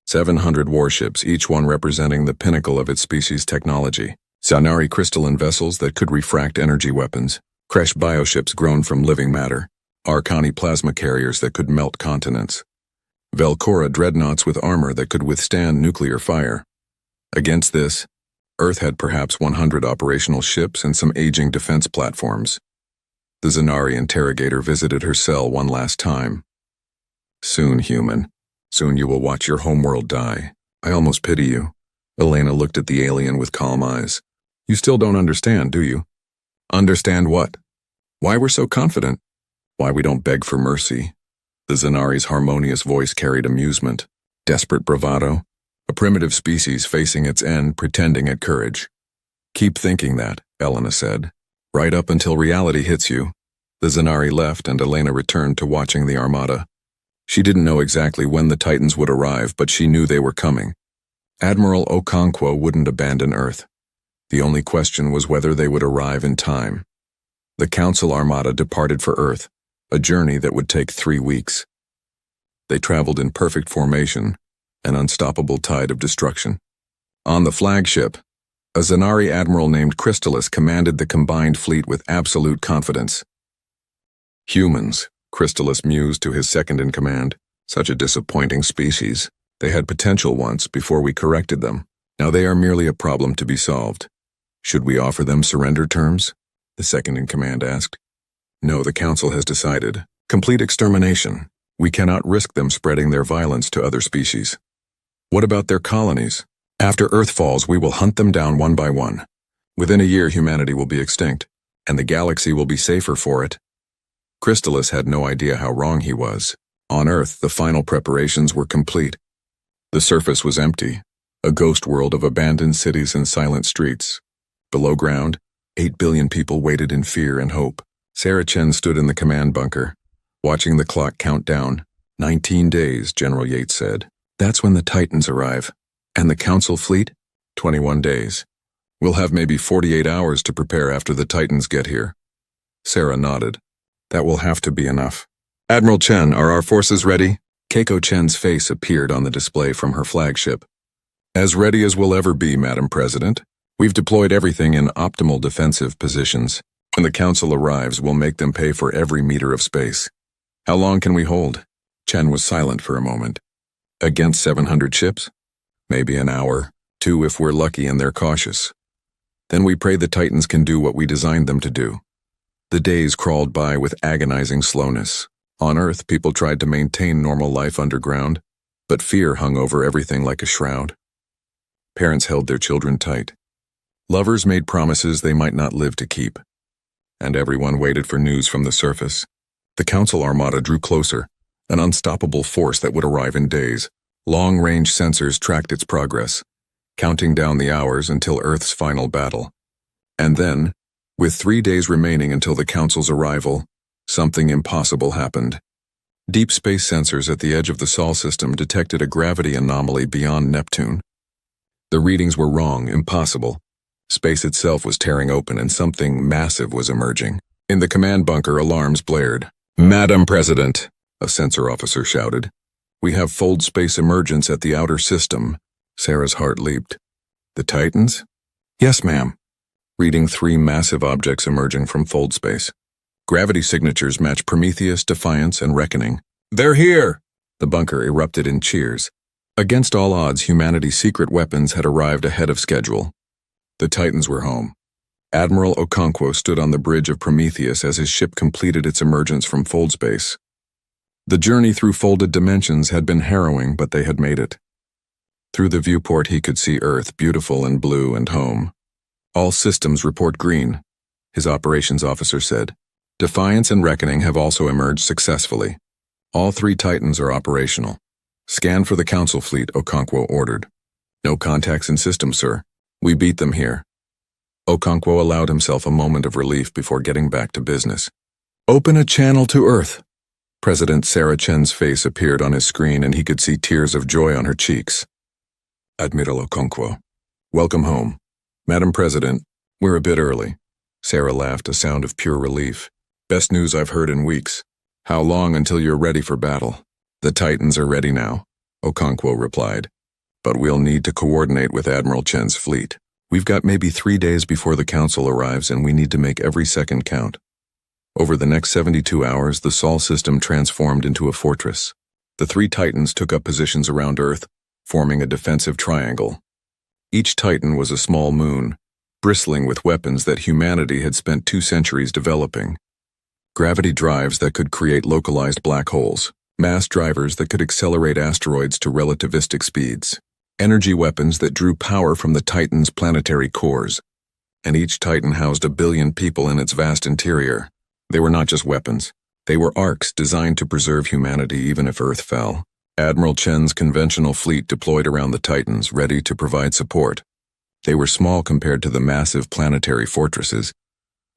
[SPEAKER 1] 700 warships, each one representing the pinnacle of its species' technology. Zanari crystalline vessels that could refract energy weapons. Kresh bioships grown from living matter. Arcani plasma carriers that could melt continents. Velcora dreadnoughts with armor that could withstand nuclear fire. Against this, Earth had perhaps 100 operational ships and some aging defense platforms. The Zanari interrogator visited her cell one last time. "Soon, human. Soon you will watch your homeworld die. I almost pity you." Elena looked at the alien with calm eyes. "You still don't understand, do you?" "Understand what? Why we're so confident? Why we don't beg for mercy?" The Zanari's harmonious voice carried amusement. Desperate bravado. A primitive species facing its end, pretending at courage. "Keep thinking that," Elena said. "Right up until reality hits you." The Zanari left and Elena returned to watching the armada. She didn't know exactly when the Titans would arrive, but she knew they were coming. Admiral Okonkwo wouldn't abandon Earth. The only question was whether they would arrive in time. The Council armada departed for Earth, a journey that would take 3 weeks. They traveled in perfect formation, an unstoppable tide of destruction. On the flagship, a Zanari admiral named Crystallis commanded the combined fleet with absolute confidence. "Humans," Crystallis mused to his second-in-command, "such a disappointing species. They had potential once before we corrected them. Now they are merely a problem to be solved. Should we offer them surrender terms?" the second-in-command asked. "No, the Council has decided. Complete extermination. We cannot risk them spreading their violence to other species." "What about their colonies?" "After Earth falls, we will hunt them down one by one. Within a year, humanity will be extinct, and the galaxy will be safer for it." Crystallis had no idea how wrong he was. On Earth, the final preparations were complete. The surface was empty, a ghost world of abandoned cities and silent streets. Below ground, 8 billion people waited in fear and hope. Sarah Chen stood in the command bunker, watching the clock count down. 19 days, General Yates said. "That's when the Titans arrive. And the Council fleet? 21 days. We'll have maybe 48 hours to prepare after the Titans get here." Sarah nodded. "That will have to be enough." Admiral Chen, are our forces ready? Keiko Chen's face appeared on the display from her flagship. As ready as we'll ever be, Madam President. We've deployed everything in optimal defensive positions. When the Council arrives, we'll make them pay for every meter of space. How long can we hold? Chen was silent for a moment. Against 700 ships? Maybe an hour, 2 if we're lucky and they're cautious. Then we pray the Titans can do what we designed them to do. The days crawled by with agonizing slowness. On Earth, people tried to maintain normal life underground, but fear hung over everything like a shroud. Parents held their children tight. Lovers made promises they might not live to keep. And everyone waited for news from the surface. The Council Armada drew closer, an unstoppable force that would arrive in days. Long-range sensors tracked its progress, counting down the hours until Earth's final battle. And then, with 3 days remaining until the Council's arrival, something impossible happened. Deep space sensors at the edge of the Sol system detected a gravity anomaly beyond Neptune. The readings were wrong, impossible. Space itself was tearing open and something massive was emerging. In the command bunker, alarms blared. "Madam President," a sensor officer shouted. "We have fold space emergence at the outer system." Sarah's heart leaped. "The Titans?" "Yes, ma'am." Reading 3 massive objects emerging from fold space. Gravity signatures match Prometheus, Defiance, and Reckoning. "They're here!" The bunker erupted in cheers. Against all odds, humanity's secret weapons had arrived ahead of schedule. The Titans were home. Admiral Okonkwo stood on the bridge of Prometheus as his ship completed its emergence from fold space. The journey through folded dimensions had been harrowing, but they had made it. Through the viewport he could see Earth, beautiful and blue and home. "All systems report green," his operations officer said. "Defiance and Reckoning have also emerged successfully. All 3 Titans are operational. Scan for the Council fleet," Okonkwo ordered. "No contacts in system, sir. We beat them here." Okonkwo allowed himself a moment of relief before getting back to business. "Open a channel to Earth." President Sarah Chen's face appeared on his screen and he could see tears of joy on her cheeks. "Admiral Okonkwo, welcome home." "Madam President, we're a bit early." Sarah laughed, a sound of pure relief. "Best news I've heard in weeks. How long until you're ready for battle?" "The Titans are ready now," Okonkwo replied. "But we'll need to coordinate with Admiral Chen's fleet. We've got maybe 3 days before the Council arrives and we need to make every second count." Over the next 72 hours, the Sol system transformed into a fortress. The 3 Titans took up positions around Earth, forming a defensive triangle. Each Titan was a small moon, bristling with weapons that humanity had spent 2 centuries developing. Gravity drives that could create localized black holes, mass drivers that could accelerate asteroids to relativistic speeds, energy weapons that drew power from the Titan's planetary cores. And each Titan housed 1 billion people in its vast interior. They were not just weapons. They were arcs designed to preserve humanity even if Earth fell. Admiral Chen's conventional fleet deployed around the Titans, ready to provide support. They were small compared to the massive planetary fortresses,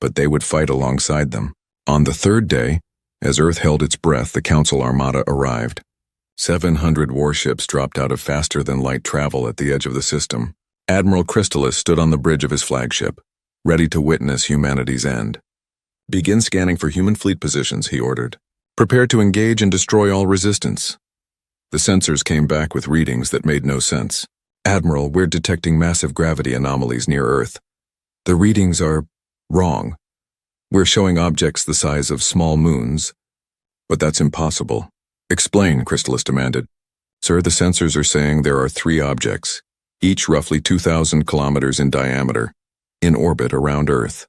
[SPEAKER 1] but they would fight alongside them. On the 3rd day, as Earth held its breath, the Council Armada arrived. 700 warships dropped out of faster-than-light travel at the edge of the system. Admiral Crystallis stood on the bridge of his flagship, ready to witness humanity's end. "Begin scanning for human fleet positions," he ordered. "Prepare to engage and destroy all resistance." The sensors came back with readings that made no sense. "Admiral, we're detecting massive gravity anomalies near Earth. The readings are wrong. We're showing objects the size of small moons, but that's impossible." "Explain," Crystallis demanded. "Sir, the sensors are saying there are 3 objects, each roughly 2,000 kilometers in diameter, in orbit around Earth.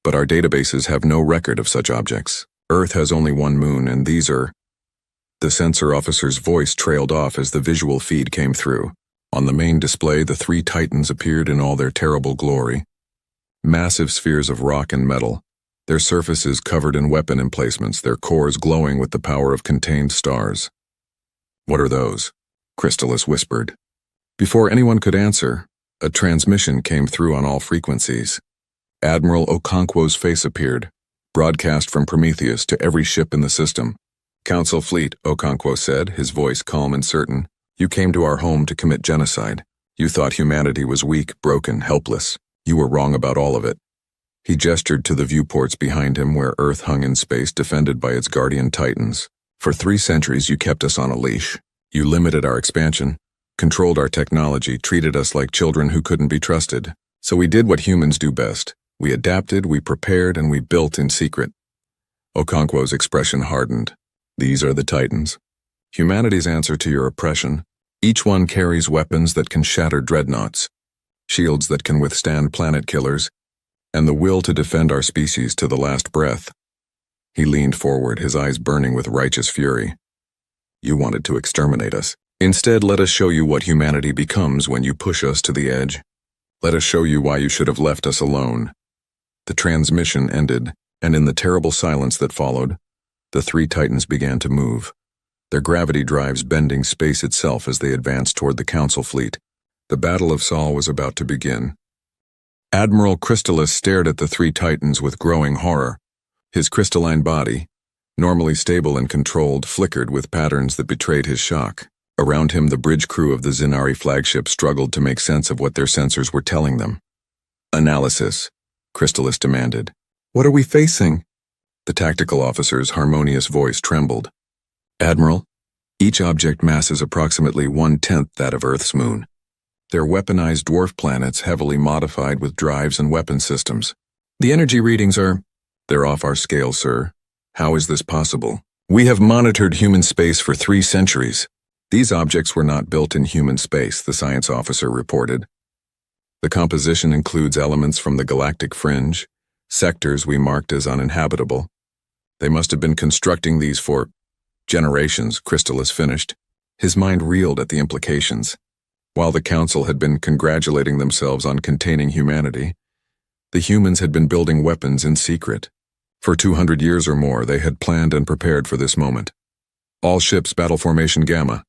[SPEAKER 1] But our databases have no record of such objects. Earth has only 1 moon, and these are..." The sensor officer's voice trailed off as the visual feed came through. On the main display, the 3 Titans appeared in all their terrible glory. Massive spheres of rock and metal, their surfaces covered in weapon emplacements, their cores glowing with the power of contained stars. "What are those?" Crystallis whispered. Before anyone could answer, a transmission came through on all frequencies. Admiral Okonkwo's face appeared, broadcast from Prometheus to every ship in the system. "Council fleet," Okonkwo said, his voice calm and certain. "You came to our home to commit genocide. You thought humanity was weak, broken, helpless. You were wrong about all of it. He gestured to the viewports behind him where Earth hung in space defended by its guardian titans. For 3 centuries you kept us on a leash. You limited our expansion, controlled our technology, treated us like children who couldn't be trusted. So we did what humans do best. We adapted, we prepared, and we built in secret. Okonkwo's expression hardened. These are the Titans. Humanity's answer to your oppression. Each one carries weapons that can shatter dreadnoughts, shields that can withstand planet killers, and the will to defend our species to the last breath. He leaned forward, his eyes burning with righteous fury. You wanted to exterminate us. Instead, let us show you what humanity becomes when you push us to the edge. Let us show you why you should have left us alone. The transmission ended, and in the terrible silence that followed, the 3 Titans began to move, their gravity drives bending space itself as they advanced toward the Council fleet. The Battle of Sol was about to begin. Admiral Crystallis stared at the 3 Titans with growing horror. His crystalline body, normally stable and controlled, flickered with patterns that betrayed his shock. Around him, the bridge crew of the Zinari flagship struggled to make sense of what their sensors were telling them. Analysis, Crystallis demanded. What are we facing? The tactical officer's harmonious voice trembled. Admiral, each object mass is approximately 1/10 that of Earth's moon. They're weaponized dwarf planets heavily modified with drives and weapon systems. The energy readings are... They're off our scale, sir. How is this possible? We have monitored human space for 3 centuries. These objects were not built in human space, the science officer reported. The composition includes elements from the galactic fringe, sectors we marked as uninhabitable. They must have been constructing these for generations, Crystallis finished. His mind reeled at the implications. While the Council had been congratulating themselves on containing humanity, the humans had been building weapons in secret. For 200 years or more, they had planned and prepared for this moment. All ships battle formation Gamma,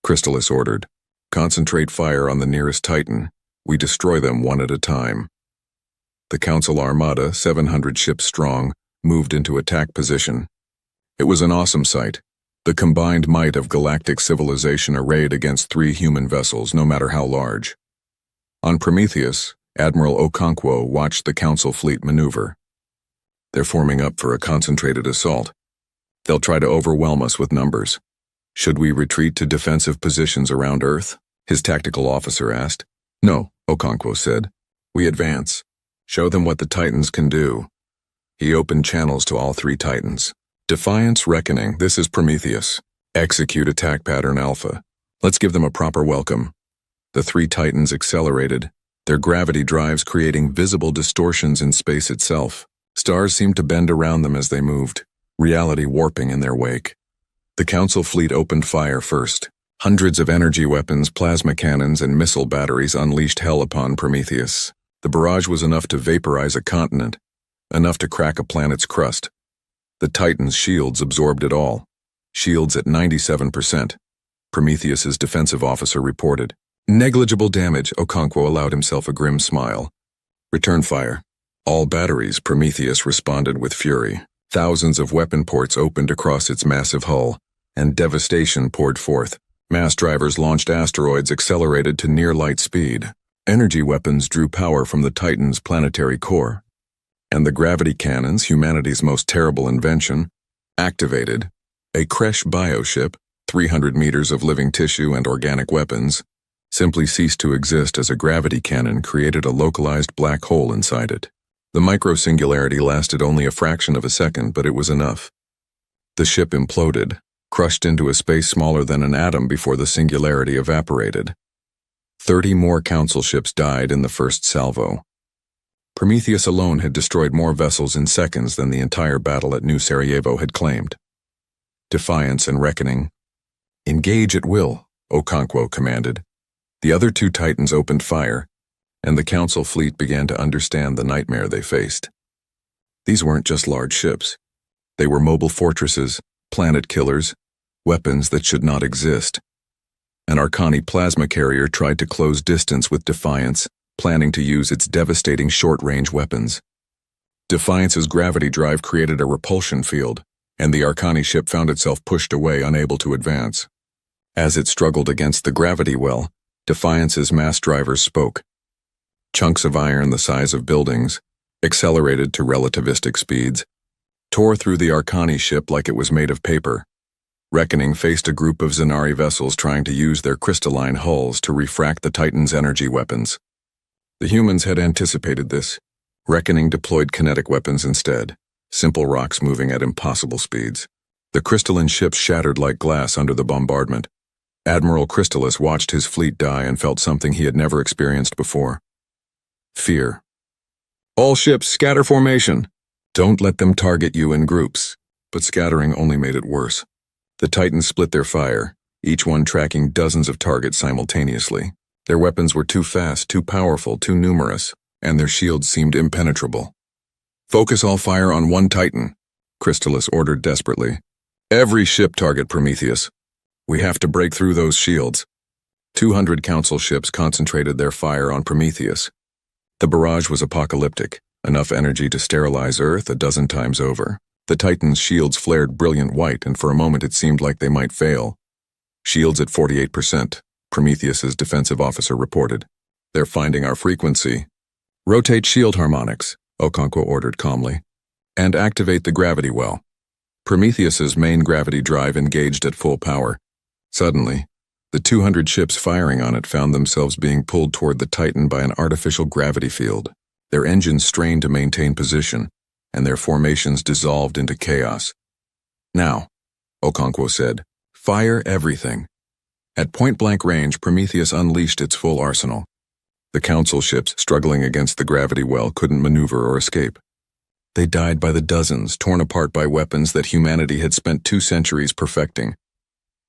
[SPEAKER 1] Crystallis ordered. Concentrate fire on the nearest Titan. We destroy them one at a time. The Council Armada, 700 ships strong, moved into attack position. It was an awesome sight. The combined might of galactic civilization arrayed against 3 human vessels, no matter how large. On Prometheus, Admiral Okonkwo watched the Council fleet maneuver. They're forming up for a concentrated assault. They'll try to overwhelm us with numbers. Should we retreat to defensive positions around Earth? His tactical officer asked. No, Okonkwo said. We advance. Show them what the Titans can do. He opened channels to all 3 Titans. Defiance, Reckoning, this is Prometheus. Execute attack pattern Alpha. Let's give them a proper welcome. The 3 Titans accelerated, their gravity drives creating visible distortions in space itself. Stars seemed to bend around them as they moved, reality warping in their wake. The Council fleet opened fire first. Hundreds of energy weapons, plasma cannons, and missile batteries unleashed hell upon Prometheus. The barrage was enough to vaporize a continent, enough to crack a planet's crust. The Titan's shields absorbed it all. Shields at 97%. Prometheus's defensive officer reported. Negligible damage, Okonkwo allowed himself a grim smile. Return fire. All batteries, Prometheus responded with fury. Thousands of weapon ports opened across its massive hull, and devastation poured forth. Mass drivers launched asteroids accelerated to near-light speed. Energy weapons drew power from the Titan's planetary core. And the gravity cannons, humanity's most terrible invention, activated. A Kresh bioship, 300 meters of living tissue and organic weapons, simply ceased to exist as a gravity cannon created a localized black hole inside it. The micro-singularity lasted only a fraction of a second, but it was enough. The ship imploded, crushed into a space smaller than an atom before the singularity evaporated. 30 more Council ships died in the first salvo. Prometheus alone had destroyed more vessels in seconds than the entire battle at New Sarajevo had claimed. Defiance and Reckoning. Engage at will, Okonkwo commanded. The other 2 Titans opened fire, and the Council fleet began to understand the nightmare they faced. These weren't just large ships. They were mobile fortresses, planet killers, weapons that should not exist. An Arcani plasma carrier tried to close distance with Defiance, planning to use its devastating short-range weapons. Defiance's gravity drive created a repulsion field, and the Arcani ship found itself pushed away, unable to advance. As it struggled against the gravity well, Defiance's mass drivers spoke. Chunks of iron the size of buildings, accelerated to relativistic speeds, tore through the Arcani ship like it was made of paper. Reckoning faced a group of Zanari vessels trying to use their crystalline hulls to refract the Titan's energy weapons. The humans had anticipated this. Reckoning deployed kinetic weapons instead, simple rocks moving at impossible speeds. The crystalline ships shattered like glass under the bombardment. Admiral Crystallis watched his fleet die and felt something he had never experienced before. Fear. All ships, scatter formation. Don't let them target you in groups. But scattering only made it worse. The Titans split their fire, each one tracking dozens of targets simultaneously. Their weapons were too fast, too powerful, too numerous, and their shields seemed impenetrable. Focus all fire on one Titan, Crystallis ordered desperately. Every ship target Prometheus. We have to break through those shields. 200 Council ships concentrated their fire on Prometheus. The barrage was apocalyptic, enough energy to sterilize Earth a dozen times over. The Titan's shields flared brilliant white, and for a moment it seemed like they might fail. Shields at 48%, Prometheus's defensive officer reported. They're finding our frequency. Rotate shield harmonics, Okonkwo ordered calmly, and activate the gravity well. Prometheus's main gravity drive engaged at full power. Suddenly, the 200 ships firing on it found themselves being pulled toward the Titan by an artificial gravity field. Their engines strained to maintain position, and their formations dissolved into chaos. Now, Okonkwo said, fire everything. At point-blank range, Prometheus unleashed its full arsenal. The Council ships, struggling against the gravity well, couldn't maneuver or escape. They died by the dozens, torn apart by weapons that humanity had spent 2 centuries perfecting.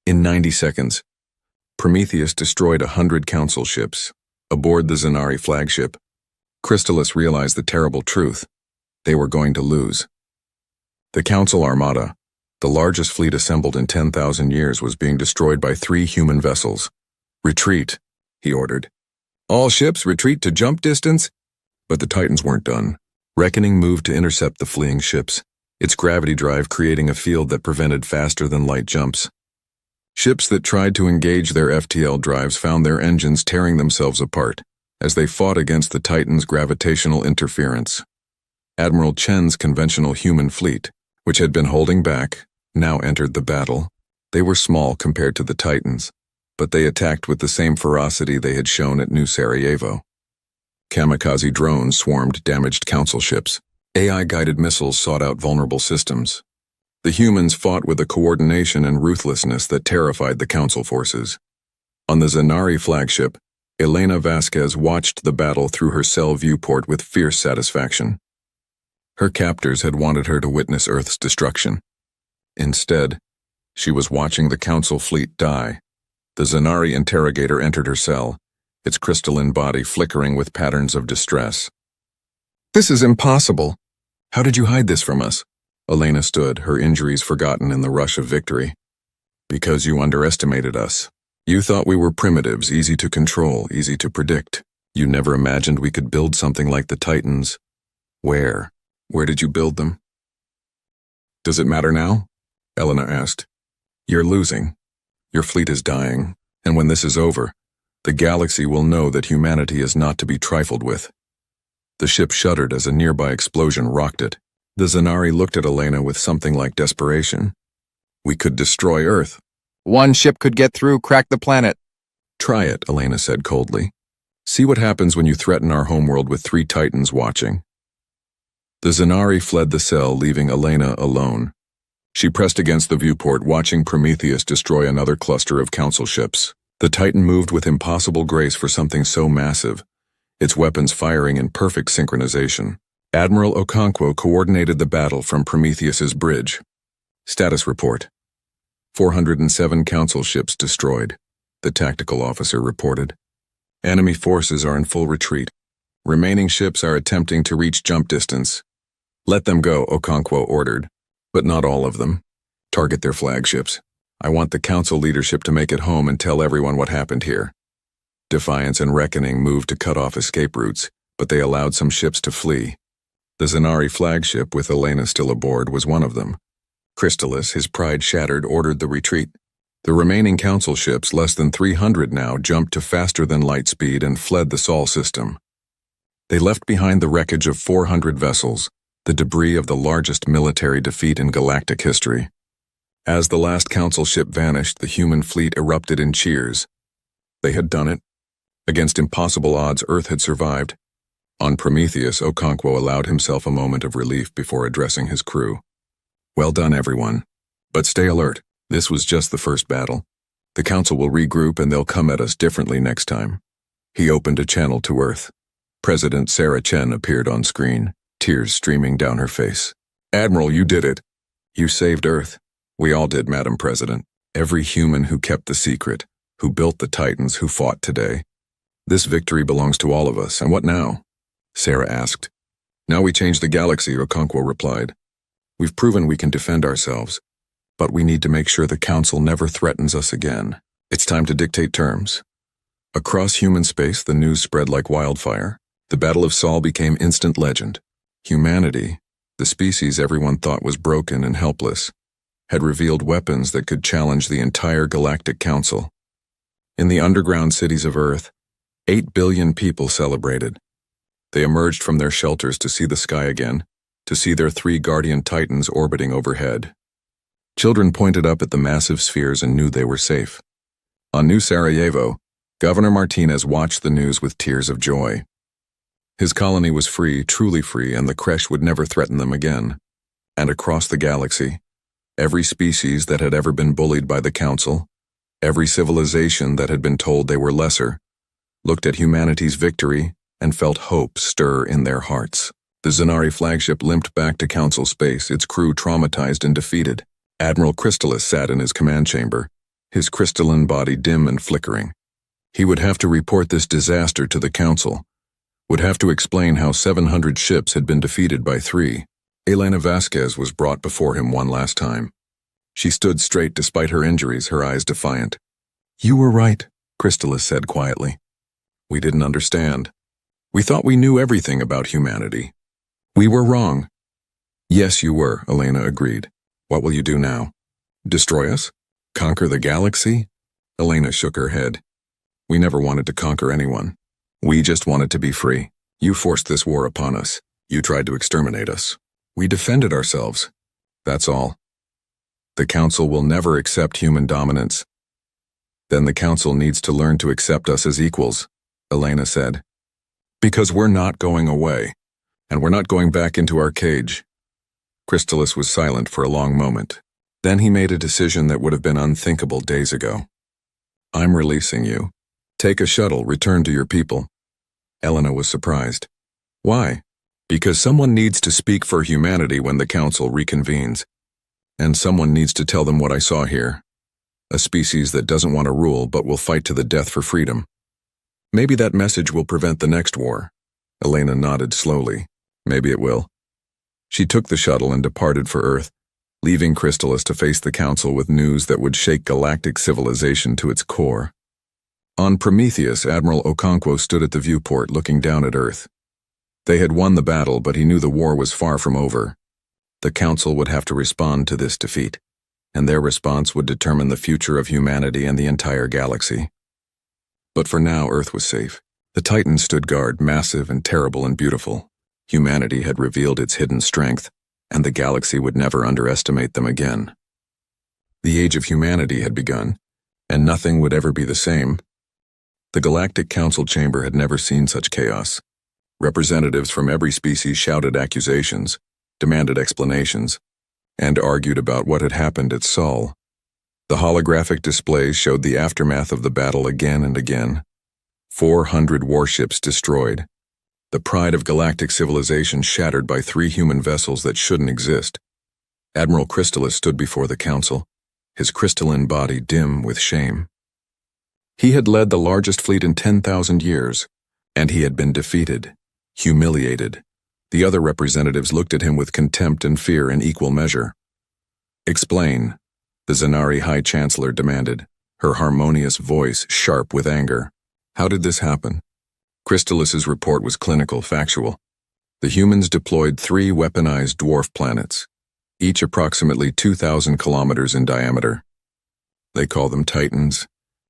[SPEAKER 1] In 90 seconds, Prometheus destroyed 100 Council ships. Aboard the Zanari flagship, Crystallis realized the terrible truth. They were going to lose. The Council Armada, the largest fleet assembled in 10,000 years, was being destroyed by 3 human vessels. Retreat, he ordered. All ships retreat to jump distance? But the Titans weren't done. Reckoning moved to intercept the fleeing ships, its gravity drive creating a field that prevented faster-than-light jumps. Ships that tried to engage their FTL drives found their engines tearing themselves apart as they fought against the Titan's gravitational interference. Admiral Chen's conventional human fleet, which had been holding back, now entered the battle. They were small compared to the Titans, but they attacked with the same ferocity they had shown at New Sarajevo. Kamikaze drones swarmed damaged Council ships. AI-guided missiles sought out vulnerable systems. The humans fought with a coordination and ruthlessness that terrified the Council forces. On the Zanari flagship, Elena Vasquez watched the battle through her cell viewport with fierce satisfaction. Her captors had wanted her to witness Earth's destruction. Instead, she was watching the Council fleet die. The Zanari interrogator entered her cell, its crystalline body flickering with patterns of distress. This is impossible. How did you hide this from us? Elena stood, her injuries forgotten in the rush of victory. Because you underestimated us. You thought we were primitives, easy to control, easy to predict. You never imagined we could build something like the Titans. Where? Where did you build them? Does it matter now? Elena asked. You're losing. Your fleet is dying, and when this is over, the galaxy will know that humanity is not to be trifled with. The ship shuddered as a nearby explosion rocked it. The Zanari looked at Elena with something like desperation. We could destroy Earth.
[SPEAKER 2] One ship could get through, crack the planet.
[SPEAKER 1] Try it, Elena said coldly. See what happens when you threaten our homeworld with 3 Titans watching. The Zanari fled the cell, leaving Elena alone. She pressed against the viewport, watching Prometheus destroy another cluster of Council ships. The Titan moved with impossible grace for something so massive, its weapons firing in perfect synchronization. Admiral Okonkwo coordinated the battle from Prometheus's bridge. Status report. 407 Council ships destroyed, the tactical officer reported. Enemy forces are in full retreat. Remaining ships are attempting to reach jump distance. Let them go, Okonkwo ordered, but not all of them. Target their flagships. I want the Council leadership to make it home and tell everyone what happened here. Defiance and Reckoning moved to cut off escape routes, but they allowed some ships to flee. The Zanari flagship, with Elena still aboard, was one of them. Crystallis, his pride shattered, ordered the retreat. The remaining Council ships, less than 300 now, jumped to faster-than-light speed and fled the Sol system. They left behind the wreckage of 400 vessels, the debris of the largest military defeat in galactic history. As the last council ship vanished, the human fleet erupted in cheers. They had done it. Against impossible odds, Earth had survived. On Prometheus, Okonkwo allowed himself a moment of relief before addressing his crew. Well done, everyone. But stay alert. This was just the first battle. The council will regroup and they'll come at us differently next time. He opened a channel to Earth. President Sarah Chen appeared on screen, tears streaming down her face. Admiral, you did it. You saved Earth. We all did, Madam President. Every human who kept the secret, who built the Titans, who fought today. This victory belongs to all of us, and what now? Sarah asked. Now we change the galaxy, Okonkwo replied. We've proven we can defend ourselves, but we need to make sure the Council never threatens us again. It's time to dictate terms. Across human space, the news spread like wildfire. The Battle of Sol became instant legend. Humanity, the species everyone thought was broken and helpless, had revealed weapons that could challenge the entire Galactic Council. In the underground cities of Earth, 8 billion people celebrated. They emerged from their shelters to see the sky again, to see their 3 guardian titans orbiting overhead. Children pointed up at the massive spheres and knew they were safe. On New Sarajevo, Governor Martinez watched the news with tears of joy. His colony was free, truly free, and the creche would never threaten them again. And across the galaxy, every species that had ever been bullied by the Council, every civilization that had been told they were lesser, looked at humanity's victory and felt hope stir in their hearts. The Zanari flagship limped back to Council space, its crew traumatized and defeated. Admiral Crystallis sat in his command chamber, his crystalline body dim and flickering. He would have to report this disaster to the Council, would have to explain how 700 ships had been defeated by 3. Elena Vasquez was brought before him one last time. She stood straight despite her injuries, her eyes defiant. You were right, Crystallis said quietly. We didn't understand. We thought we knew everything about humanity. We were wrong. Yes, you were, Elena agreed. What will you do now? Destroy us? Conquer the galaxy? Elena shook her head. We never wanted to conquer anyone. We just wanted to be free. You forced this war upon us. You tried to exterminate us. We defended ourselves. That's all. The Council will never accept human dominance. Then the Council needs to learn to accept us as equals, Elena said. Because we're not going away, and we're not going back into our cage. Crystallis was silent for a long moment. Then he made a decision that would have been unthinkable days ago. I'm releasing you. Take a shuttle, return to your people. Elena was surprised. Why? Because someone needs to speak for humanity when the Council reconvenes. And someone needs to tell them what I saw here. A species that doesn't want to rule but will fight to the death for freedom. Maybe that message will prevent the next war. Elena nodded slowly. Maybe it will. She took the shuttle and departed for Earth, leaving Crystallis to face the Council with news that would shake galactic civilization to its core. On Prometheus, Admiral Okonkwo stood at the viewport looking down at Earth. They had won the battle, but he knew the war was far from over. The Council would have to respond to this defeat, and their response would determine the future of humanity and the entire galaxy. But for now, Earth was safe. The Titans stood guard, massive and terrible and beautiful. Humanity had revealed its hidden strength, and the galaxy would never underestimate them again. The age of humanity had begun, and nothing would ever be the same. The Galactic Council chamber had never seen such chaos. Representatives from every species shouted accusations, demanded explanations, and argued about what had happened at Sol. The holographic displays showed the aftermath of the battle again and again. 400 warships destroyed. The pride of galactic civilization shattered by 3 human vessels that shouldn't exist. Admiral Crystallis stood before the Council, his crystalline body dim with shame. He had led the largest fleet in 10,000 years, and he had been defeated, humiliated. The other representatives looked at him with contempt and fear in equal measure. Explain, the Zanari High Chancellor demanded, her harmonious voice sharp with anger. How did this happen? Crystallis's report was clinical, factual. The humans deployed 3 weaponized dwarf planets, each approximately 2,000 kilometers in diameter. They call them Titans.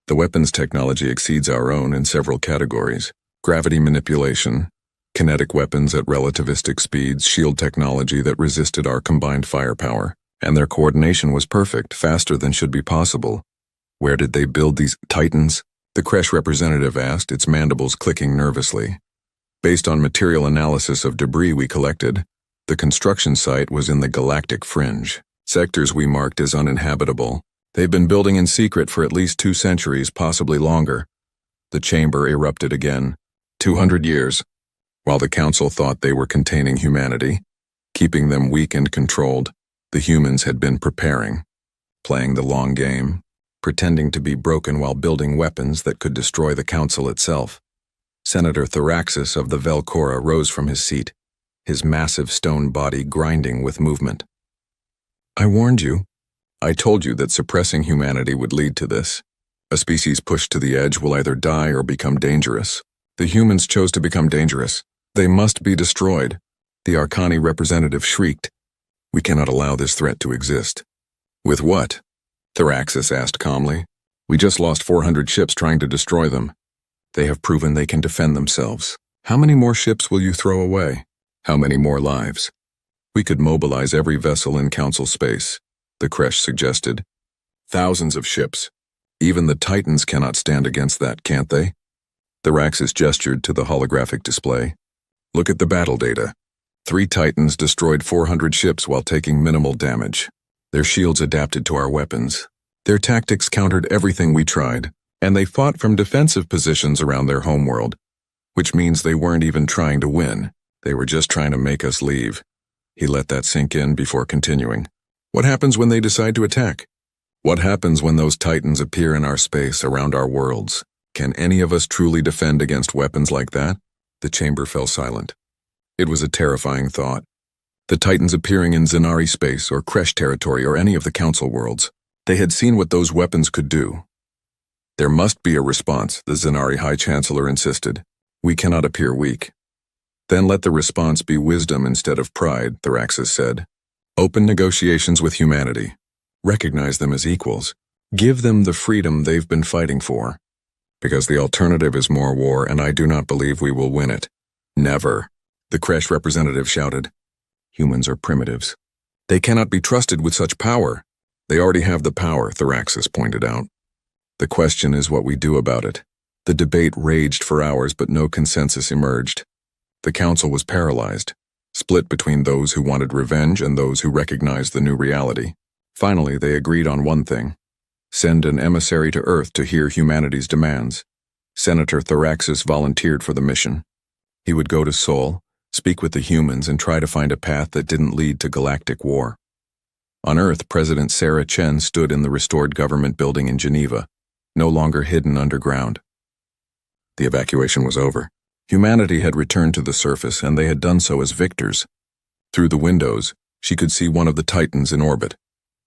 [SPEAKER 1] The weapons technology exceeds our own in several categories. Gravity manipulation, Kinetic weapons at relativistic speeds, shield technology that resisted our combined firepower, and their coordination was perfect, faster than should be possible. Where did they build these titans? The Kresh representative asked, its mandibles clicking nervously. Based on material analysis of debris we collected, the construction site was in the galactic fringe. Sectors we marked as uninhabitable. They've been building in secret for at least 2 centuries, possibly longer. The chamber erupted again. 200 years. While the council thought they were containing humanity, keeping them weak and controlled, the humans had been preparing, playing the long game, pretending to be broken while building weapons that could destroy the council itself. Senator Thraxus of the Velcora rose from his seat, his massive stone body grinding with movement. I warned you. I told you that suppressing humanity would lead to this. A species pushed to the edge will either die or become dangerous. The humans chose to become dangerous. They must be destroyed. The Arcani representative shrieked. We cannot allow this threat to exist. With what? Thraxus asked calmly. We just lost 400 ships trying to destroy them. They have proven they can defend themselves. How many more ships will you throw away? How many more lives? We could mobilize every vessel in council space, the Kresh suggested. Thousands of ships. Even the Titans cannot stand against that, can't they? Thraxus gestured to the holographic display. Look at the battle data. 3 Titans destroyed 400 ships while taking minimal damage. Their shields adapted to our weapons. Their tactics countered everything we tried, and they fought from defensive positions around their homeworld, which means they weren't even trying to win. They were just trying to make us leave. He let that sink in before continuing. What happens when they decide to attack? What happens when those Titans appear in our space around our worlds? Can any of us truly defend against weapons like that? The chamber fell silent. It was a terrifying thought. The Titans appearing in Zenari space or Kresh territory or any of the council worlds. They had seen what those weapons could do. There must be a response, the Zenari High Chancellor insisted. We cannot appear weak. Then let the response be wisdom instead of pride, Thraxus said. Open negotiations with humanity. Recognize them as equals. Give them the freedom they've been fighting for. Because the alternative is more war, and I do not believe we will win it. Never, the Kresh representative shouted. Humans are primitives. They cannot be trusted with such power. They already have the power, Thraxus pointed out. The question is what we do about it. The debate raged for hours, but no consensus emerged. The council was paralyzed, split between those who wanted revenge and those who recognized the new reality. Finally, they agreed on one thing. Send an emissary to Earth to hear humanity's demands. Senator Thraxus volunteered for the mission. He would go to Sol, speak with the humans, and try to find a path that didn't lead to galactic war. On Earth, President Sarah Chen stood in the restored government building in Geneva, no longer hidden underground. The evacuation was over. Humanity had returned to the surface, and they had done so as victors. Through the windows, she could see one of the Titans in orbit,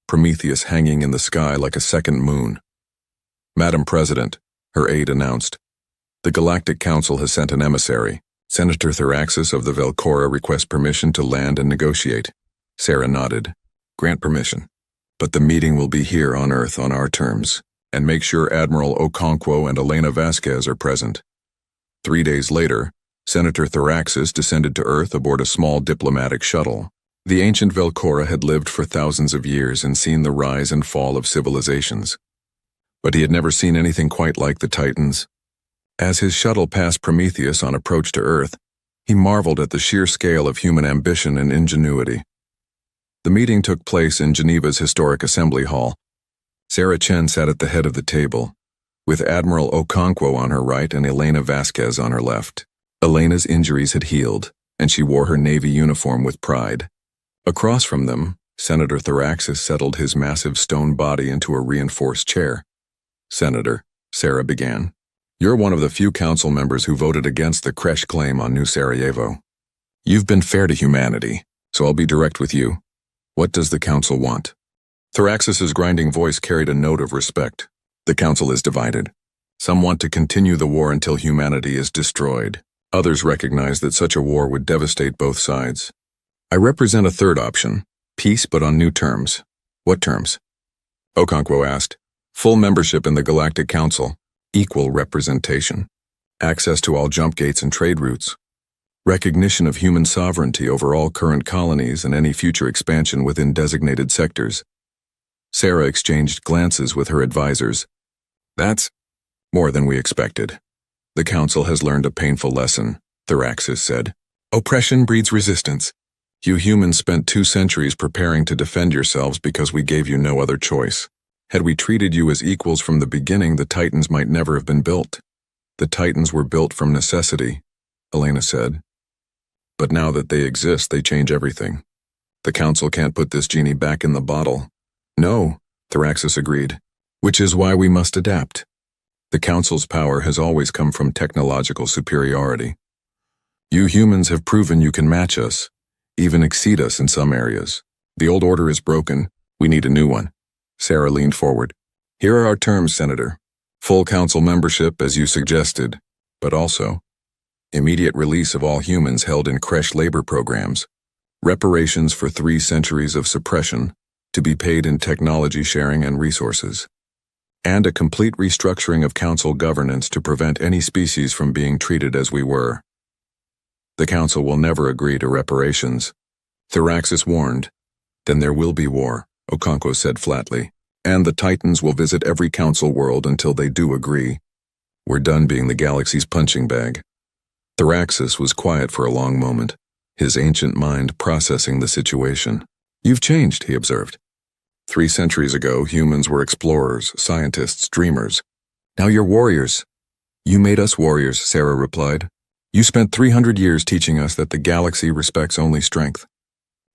[SPEAKER 1] Prometheus hanging in the sky like a second moon. Madam President, her aide announced, the Galactic Council has sent an emissary. Senator Thraxus of the Velcora requests permission to land and negotiate. Sarah nodded. Grant permission. But the meeting will be here on Earth on our terms, and make sure Admiral Okonkwo and Elena Vasquez are present. 3 days later, Senator Thraxus descended to Earth aboard a small diplomatic shuttle. The ancient Velcora had lived for thousands of years and seen the rise and fall of civilizations. But he had never seen anything quite like the Titans. As his shuttle passed Prometheus on approach to Earth, he marveled at the sheer scale of human ambition and ingenuity. The meeting took place in Geneva's historic assembly hall. Sarah Chen sat at the head of the table, with Admiral Okonkwo on her right and Elena Vasquez on her left. Elena's injuries had healed, and she wore her Navy uniform with pride. Across from them, Senator Thraxus settled his massive stone body into a reinforced chair. Senator, Sarah began, you're one of the few council members who voted against the Kresh claim on New Sarajevo. You've been fair to humanity, so I'll be direct with you. What does the council want? Thraxus's grinding voice carried a note of respect. The council is divided. Some want to continue the war until humanity is destroyed. Others recognize that such a war would devastate both sides. I represent a third option, peace but on new terms. What terms? Okonkwo asked. Full membership in the Galactic Council, equal representation, access to all jump gates and trade routes. recognition of human sovereignty over all current colonies and any future expansion within designated sectors. Sarah exchanged glances with her advisors. That's more than we expected. The Council has learned a painful lesson, Thraxis said. Oppression breeds resistance. You humans spent 2 centuries preparing to defend yourselves because we gave you no other choice. Had we treated you as equals from the beginning, the Titans might never have been built. The Titans were built from necessity, Elena said. But now that they exist, they change everything. The Council can't put this genie back in the bottle. No, Thraxis agreed. Which is why we must adapt. The Council's power has always come from technological superiority. You humans have proven you can match us, even exceed us in some areas. The old order is broken. We need a new one. Sarah leaned forward. Here are our terms, Senator. Full Council membership, as you suggested, but also immediate release of all humans held in creche labor programs, reparations for 3 centuries of suppression, to be paid in technology sharing and resources, and a complete restructuring of Council governance to prevent any species from being treated as we were. The Council will never agree to reparations, Thraxis warned. Then there will be war, Okonkwo said flatly, and the Titans will visit every Council world until they do agree. We're done being the galaxy's punching bag. Thraxis was quiet for a long moment, his ancient mind processing the situation. You've changed, he observed. 3 centuries ago, humans were explorers, scientists, dreamers. Now you're warriors. You made us warriors, Sarah replied. You spent 300 years teaching us that the galaxy respects only strength.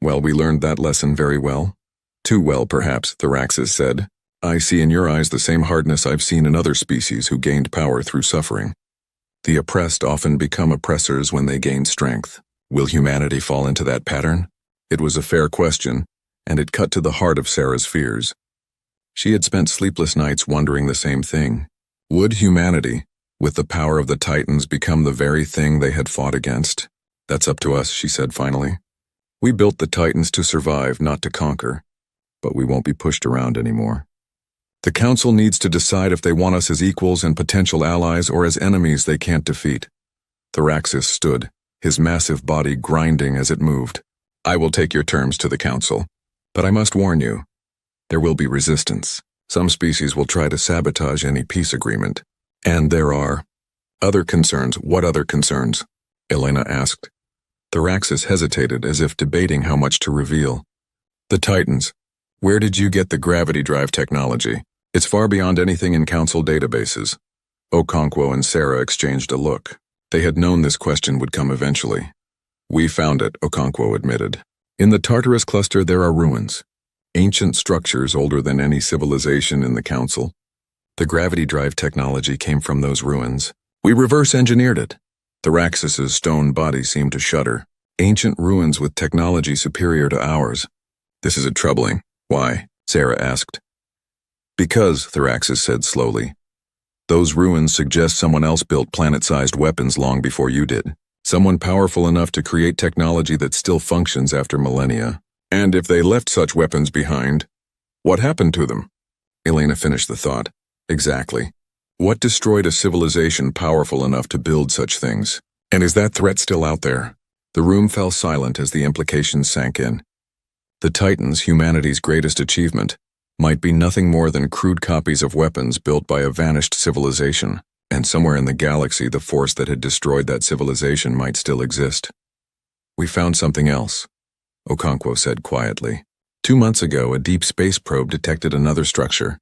[SPEAKER 1] Well, we learned that lesson very well. Too well, perhaps, Thraxis said. I see in your eyes the same hardness I've seen in other species who gained power through suffering. The oppressed often become oppressors when they gain strength. Will humanity fall into that pattern? It was a fair question, and it cut to the heart of Sarah's fears. She had spent sleepless nights wondering the same thing. Would humanity, with the power of the Titans, become the very thing they had fought against? That's up to us, she said finally. We built the Titans to survive, not to conquer, but we won't be pushed around anymore. The Council needs to decide if they want us as equals and potential allies or as enemies they can't defeat. Thraxis stood, his massive body grinding as it moved. I will take your terms to the Council, but I must warn you, there will be resistance. Some species will try to sabotage any peace agreement. And there are other concerns. What other concerns? Elena asked. Thraxis hesitated as if debating how much to reveal. The Titans. Where did you get the gravity drive technology? It's far beyond anything in Council databases. Okonkwo and Sarah exchanged a look. They had known this question would come eventually. We found it, Okonkwo admitted. In the Tartarus cluster there are ruins. Ancient structures older than any civilization in the Council. The gravity drive technology came from those ruins. We reverse-engineered it. Thraxis's stone body seemed to shudder. Ancient ruins with technology superior to ours. This is troubling. Why? Sarah asked. Because, Thraxis said slowly, those ruins suggest someone else built planet-sized weapons long before you did. Someone powerful enough to create technology that still functions after millennia. And if they left such weapons behind, what happened to them? Elena finished the thought. Exactly. What destroyed a civilization powerful enough to build such things? And is that threat still out there? The room fell silent as the implications sank in. The Titans, humanity's greatest achievement, might be nothing more than crude copies of weapons built by a vanished civilization, and somewhere in the galaxy the force that had destroyed that civilization might still exist. We found something else, Okonkwo said quietly. 2 months ago, a deep space probe detected another structure.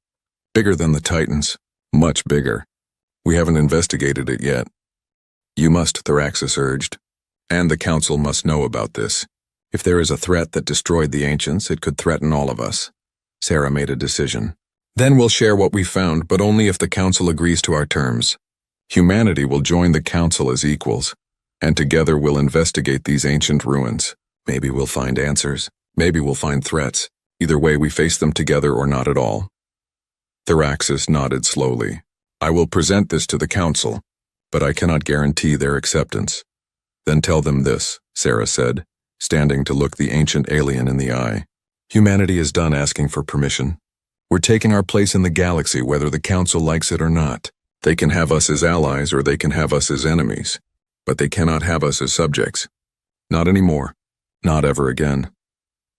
[SPEAKER 1] Bigger than the Titans. Much bigger. We haven't investigated it yet. You must, Thraxis urged. And the Council must know about this. If there is a threat that destroyed the Ancients, it could threaten all of us. Sarah made a decision. Then we'll share what we found, but only if the Council agrees to our terms. Humanity will join the Council as equals, and together we'll investigate these ancient ruins. Maybe we'll find answers. Maybe we'll find threats. Either way, we face them together or not at all. Thraxis nodded slowly. I will present this to the Council, but I cannot guarantee their acceptance. Then tell them this, Sarah said, standing to look the ancient alien in the eye. Humanity is done asking for permission. We're taking our place in the galaxy whether the Council likes it or not. They can have us as allies or they can have us as enemies. But they cannot have us as subjects. Not anymore. Not ever again.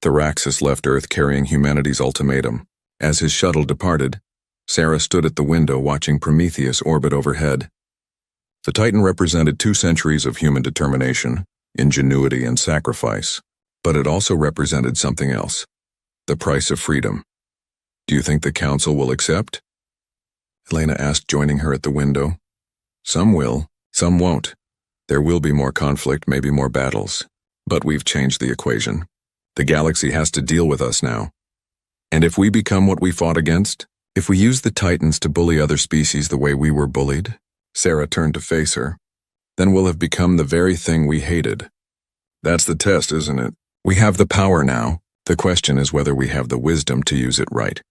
[SPEAKER 1] Thraxus left Earth carrying humanity's ultimatum. As his shuttle departed, Sarah stood at the window watching Prometheus orbit overhead. The Titan represented 2 centuries of human determination, ingenuity, and sacrifice, but it also represented something else: the price of freedom. Do you think the Council will accept? Elena asked, joining her at the window. Some will, some won't. There will be more conflict, maybe more battles. But we've changed the equation. The galaxy has to deal with us now. And if we become what we fought against, if we use the Titans to bully other species the way we were bullied, Sarah turned to face her, then we'll have become the very thing we hated. That's the test, isn't it? We have the power now. The question is whether we have the wisdom to use it right.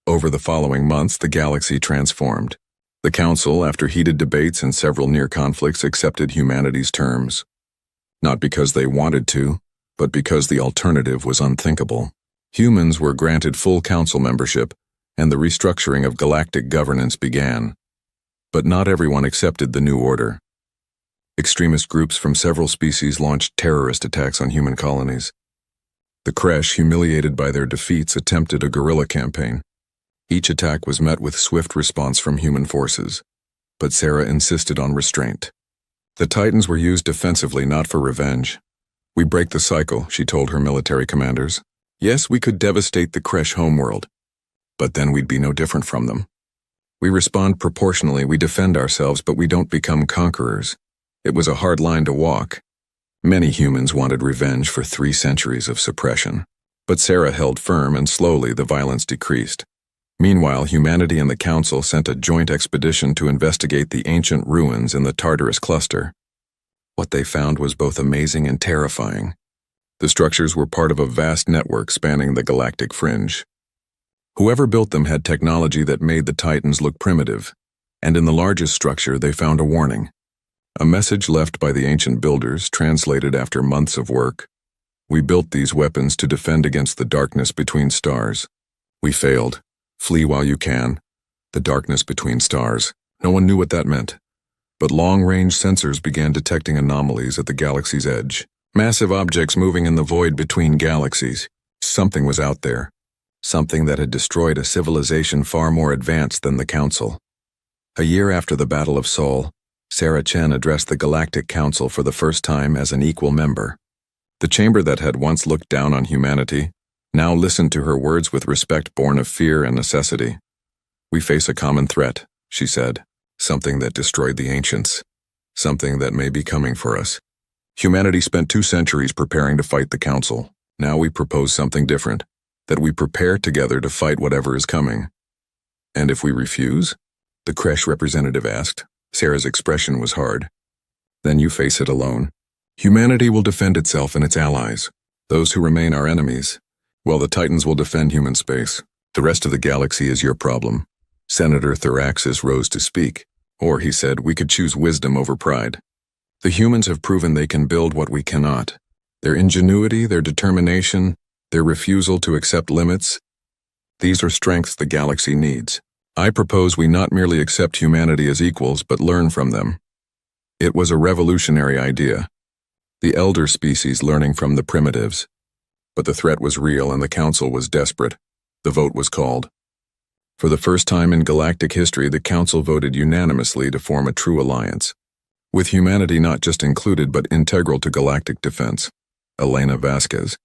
[SPEAKER 1] Over the following months, the galaxy transformed. The Council, after heated debates and several near conflicts, accepted humanity's terms. Not because they wanted to, but because the alternative was unthinkable. Humans were granted full Council membership, and the restructuring of galactic governance began. But not everyone accepted the new order. Extremist groups from several species launched terrorist attacks on human colonies. The Kresh, humiliated by their defeats, attempted a guerrilla campaign. Each attack was met with swift response from human forces, but Sarah insisted on restraint. The Titans were used defensively, not for revenge. We break the cycle, she told her military commanders. Yes, we could devastate the Kresh homeworld, but then we'd be no different from them. We respond proportionally, we defend ourselves, but we don't become conquerors. It was a hard line to walk. Many humans wanted revenge for 3 centuries of suppression, but Sarah held firm, and slowly the violence decreased. Meanwhile, humanity and the Council sent a joint expedition to investigate the ancient ruins in the Tartarus cluster. What they found was both amazing and terrifying. The structures were part of a vast network spanning the galactic fringe. Whoever built them had technology that made the Titans look primitive, and in the largest structure they found a warning. A message left by the ancient builders, translated after months of work. We built these weapons to defend against the darkness between stars. We failed. Flee while you can. The darkness between stars. No one knew what that meant. But long-range sensors began detecting anomalies at the galaxy's edge. Massive objects moving in the void between galaxies. Something was out there. Something that had destroyed a civilization far more advanced than the Council. A year after the Battle of Sol, Sarah Chen addressed the Galactic Council for the first time as an equal member. The chamber that had once looked down on humanity now listened to her words with respect born of fear and necessity. We face a common threat, she said, something that destroyed the ancients, something that may be coming for us. Humanity spent 2 centuries preparing to fight the Council. Now we propose something different, that we prepare together to fight whatever is coming. And if we refuse? The Kresh representative asked. Sarah's expression was hard. Then you face it alone. Humanity will defend itself and its allies. Those who remain are enemies. Well, the Titans will defend human space. The rest of the galaxy is your problem. Senator Thraxus rose to speak. Or, he said, we could choose wisdom over pride. The humans have proven they can build what we cannot. Their ingenuity, their determination, their refusal to accept limits. These are strengths the galaxy needs. I propose we not merely accept humanity as equals, but learn from them. It was a revolutionary idea. The elder species learning from the primitives. But the threat was real and the Council was desperate. The vote was called. For the first time in galactic history, the Council voted unanimously to form a true alliance, with humanity not just included but integral to galactic defense. Elena Vasquez,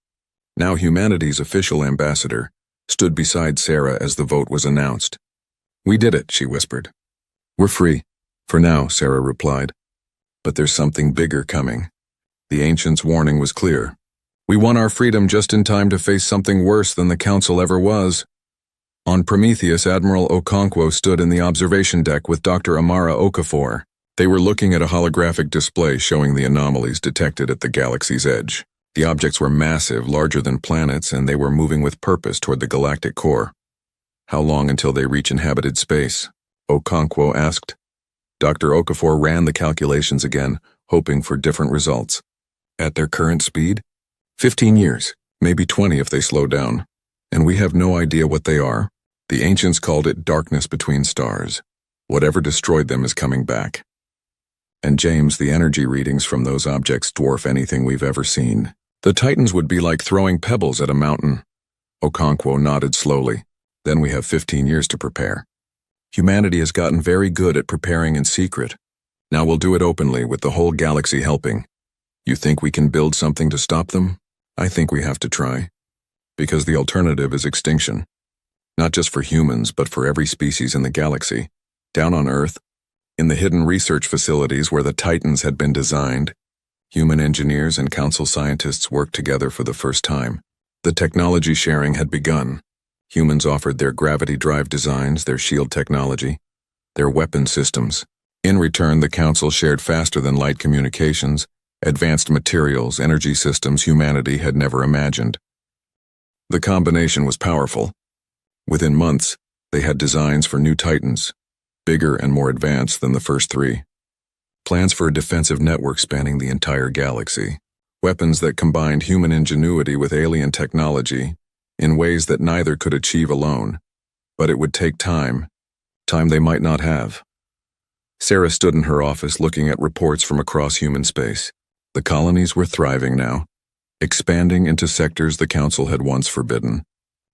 [SPEAKER 1] now humanity's official ambassador, stood beside Sarah as the vote was announced. We did it, she whispered. We're free. For now, Sarah replied. But there's something bigger coming. The ancients' warning was clear. We won our freedom just in time to face something worse than the Council ever was. On Prometheus, Admiral Okonkwo stood in the observation deck with Dr. Amara Okafor. They were looking at a holographic display showing the anomalies detected at the galaxy's edge. The objects were massive, larger than planets, and they were moving with purpose toward the galactic core. How long until they reach inhabited space? Okonkwo asked. Dr. Okafor ran the calculations again, hoping for different results. At their current speed? 15 years, maybe 20 if they slow down. And we have no idea what they are. The ancients called it darkness between stars. Whatever destroyed them is coming back. And James, the energy readings from those objects dwarf anything we've ever seen. The Titans would be like throwing pebbles at a mountain. Okonkwo nodded slowly. Then we have 15 years to prepare. Humanity has gotten very good at preparing in secret. Now we'll do it openly with the whole galaxy helping. You think we can build something to stop them? I think we have to try. Because the alternative is extinction. Not just for humans, but for every species in the galaxy. Down on Earth, in the hidden research facilities where the Titans had been designed, human engineers and council scientists worked together for the first time. The technology sharing had begun. Humans offered their gravity drive designs, their shield technology, their weapon systems. In return, the council shared faster-than-light communications, advanced materials, energy systems humanity had never imagined. The combination was powerful. Within months, they had designs for new Titans, bigger and more advanced than the first three. Plans for a defensive network spanning the entire galaxy. Weapons that combined human ingenuity with alien technology in ways that neither could achieve alone. But it would take time they might not have. Sarah stood in her office looking at reports from across human space. The colonies were thriving now, expanding into sectors the council had once forbidden.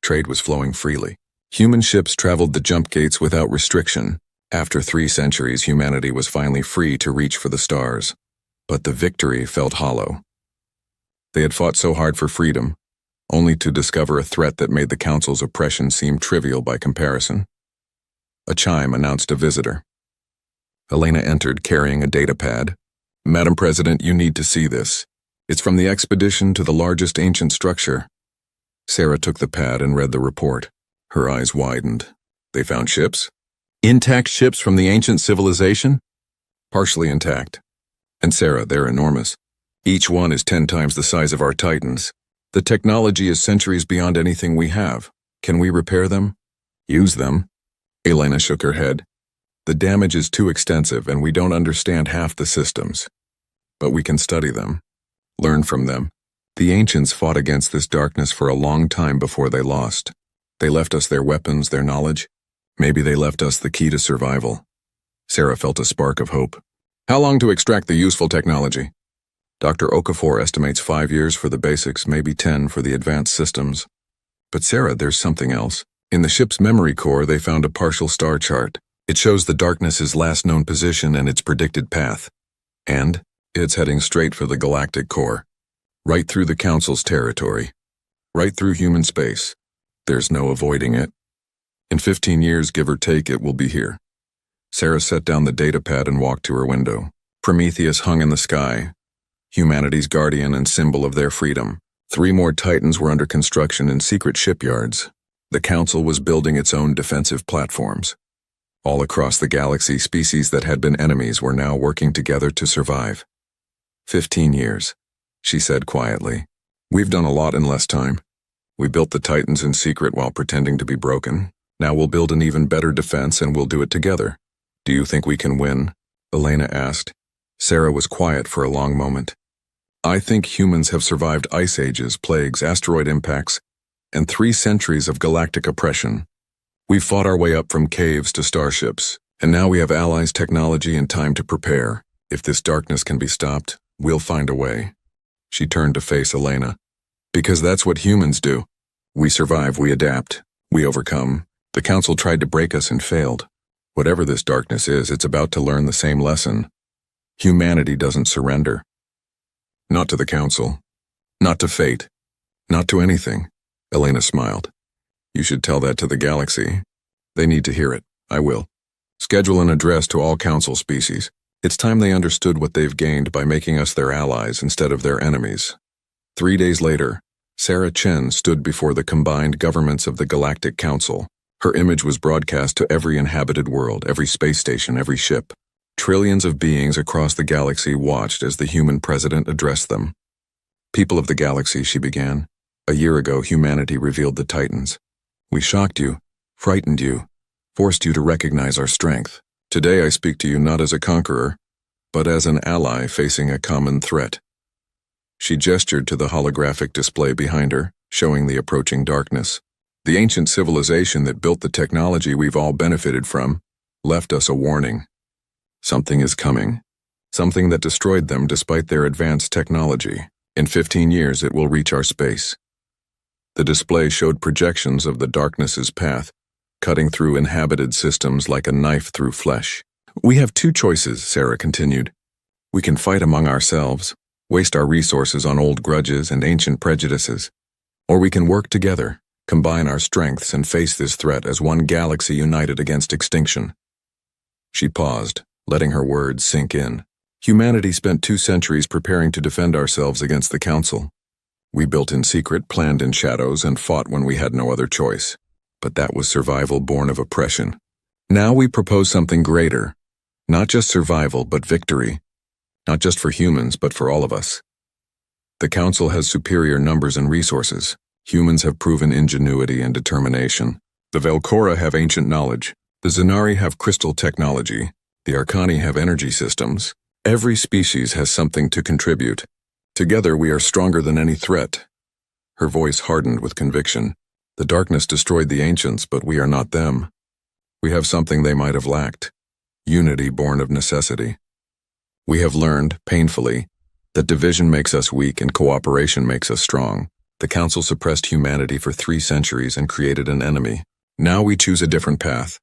[SPEAKER 1] Trade was flowing freely. Human ships traveled the jump gates without restriction. After 3 centuries, humanity was finally free to reach for the stars. But the victory felt hollow. They had fought so hard for freedom, only to discover a threat that made the council's oppression seem trivial by comparison. A chime announced a visitor. Elena entered carrying a data pad. Madam President, you need to see this. It's from the expedition to the largest ancient structure. Sarah took the pad and read the report. Her eyes widened. They found ships? Intact ships from the ancient civilization? Partially intact. And Sarah, they're enormous. Each one is 10 times the size of our Titans. The technology is centuries beyond anything we have. Can we repair them? Use them? Elena shook her head. The damage is too extensive and we don't understand half the systems. But we can study them. Learn from them. The ancients fought against this darkness for a long time before they lost. They left us their weapons, their knowledge. Maybe they left us the key to survival. Sarah felt a spark of hope. How long to extract the useful technology? Dr. Okafor estimates 5 years for the basics, maybe 10 for the advanced systems. But Sarah, there's something else. In the ship's memory core, they found a partial star chart. It shows the darkness's last known position and its predicted path. And it's heading straight for the galactic core. Right through the Council's territory. Right through human space. There's no avoiding it. In 15 years, give or take, it will be here. Sarah set down the data pad and walked to her window. Prometheus hung in the sky, humanity's guardian and symbol of their freedom. 3 more Titans were under construction in secret shipyards. The Council was building its own defensive platforms. All across the galaxy, species that had been enemies were now working together to survive. 15 years, she said quietly. We've done a lot in less time. We built the Titans in secret while pretending to be broken. Now we'll build an even better defense and we'll do it together. Do you think we can win? Elena asked. Sarah was quiet for a long moment. I think humans have survived ice ages, plagues, asteroid impacts, and 3 centuries of galactic oppression. We've fought our way up from caves to starships, and now we have allies, technology, and time to prepare. If this darkness can be stopped, we'll find a way. She turned to face Elena. Because that's what humans do. We survive, we adapt, we overcome. The Council tried to break us and failed. Whatever this darkness is, it's about to learn the same lesson. Humanity doesn't surrender. Not to the Council. Not to fate. Not to anything. Elena smiled. You should tell that to the galaxy. They need to hear it. I will. Schedule an address to all Council species. It's time they understood what they've gained by making us their allies instead of their enemies. 3 days later, Sarah Chen stood before the combined governments of the Galactic Council. Her image was broadcast to every inhabited world, every space station, every ship. Trillions of beings across the galaxy watched as the human president addressed them. People of the galaxy, she began. A year ago, humanity revealed the Titans. We shocked you, frightened you, forced you to recognize our strength. Today I speak to you not as a conqueror, but as an ally facing a common threat. She gestured to the holographic display behind her, showing the approaching darkness. The ancient civilization that built the technology we've all benefited from left us a warning. Something is coming. something that destroyed them despite their advanced technology. In 15 years, it will reach our space. The display showed projections of the darkness's path, cutting through inhabited systems like a knife through flesh. We have two choices, Sarah continued. We can fight among ourselves, waste our resources on old grudges and ancient prejudices, or we can work together, combine our strengths and face this threat as one galaxy united against extinction. She paused, letting her words sink in. Humanity spent 2 centuries preparing to defend ourselves against the Council. We built in secret, planned in shadows, and fought when we had no other choice. But that was survival born of oppression. Now we propose something greater. Not just survival, but victory. Not just for humans, but for all of us. The Council has superior numbers and resources. Humans have proven ingenuity and determination. The Velcora have ancient knowledge. The Zenari have crystal technology. The Arcani have energy systems. Every species has something to contribute. Together we are stronger than any threat. Her voice hardened with conviction. The darkness destroyed the ancients, but we are not them. We have something they might have lacked. Unity born of necessity. We have learned, painfully, that division makes us weak and cooperation makes us strong. The Council suppressed humanity for 3 centuries and created an enemy. Now we choose a different path.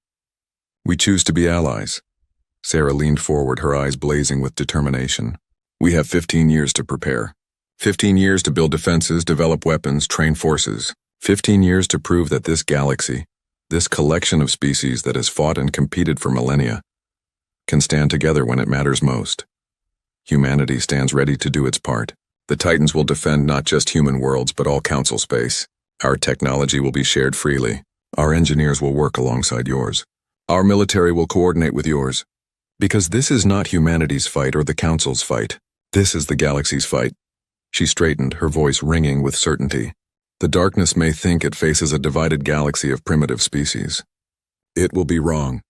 [SPEAKER 1] We choose to be allies. Sarah leaned forward, her eyes blazing with determination. We have 15 years to prepare. 15 years to build defenses, develop weapons, train forces. 15 years to prove that this galaxy, this collection of species that has fought and competed for millennia, can stand together when it matters most. Humanity stands ready to do its part. The Titans will defend not just human worlds, but all Council space. Our technology will be shared freely. Our engineers will work alongside yours. Our military will coordinate with yours. Because this is not humanity's fight or the Council's fight. This is the galaxy's fight. She straightened, her voice ringing with certainty. The darkness may think it faces a divided galaxy of primitive species. It will be wrong.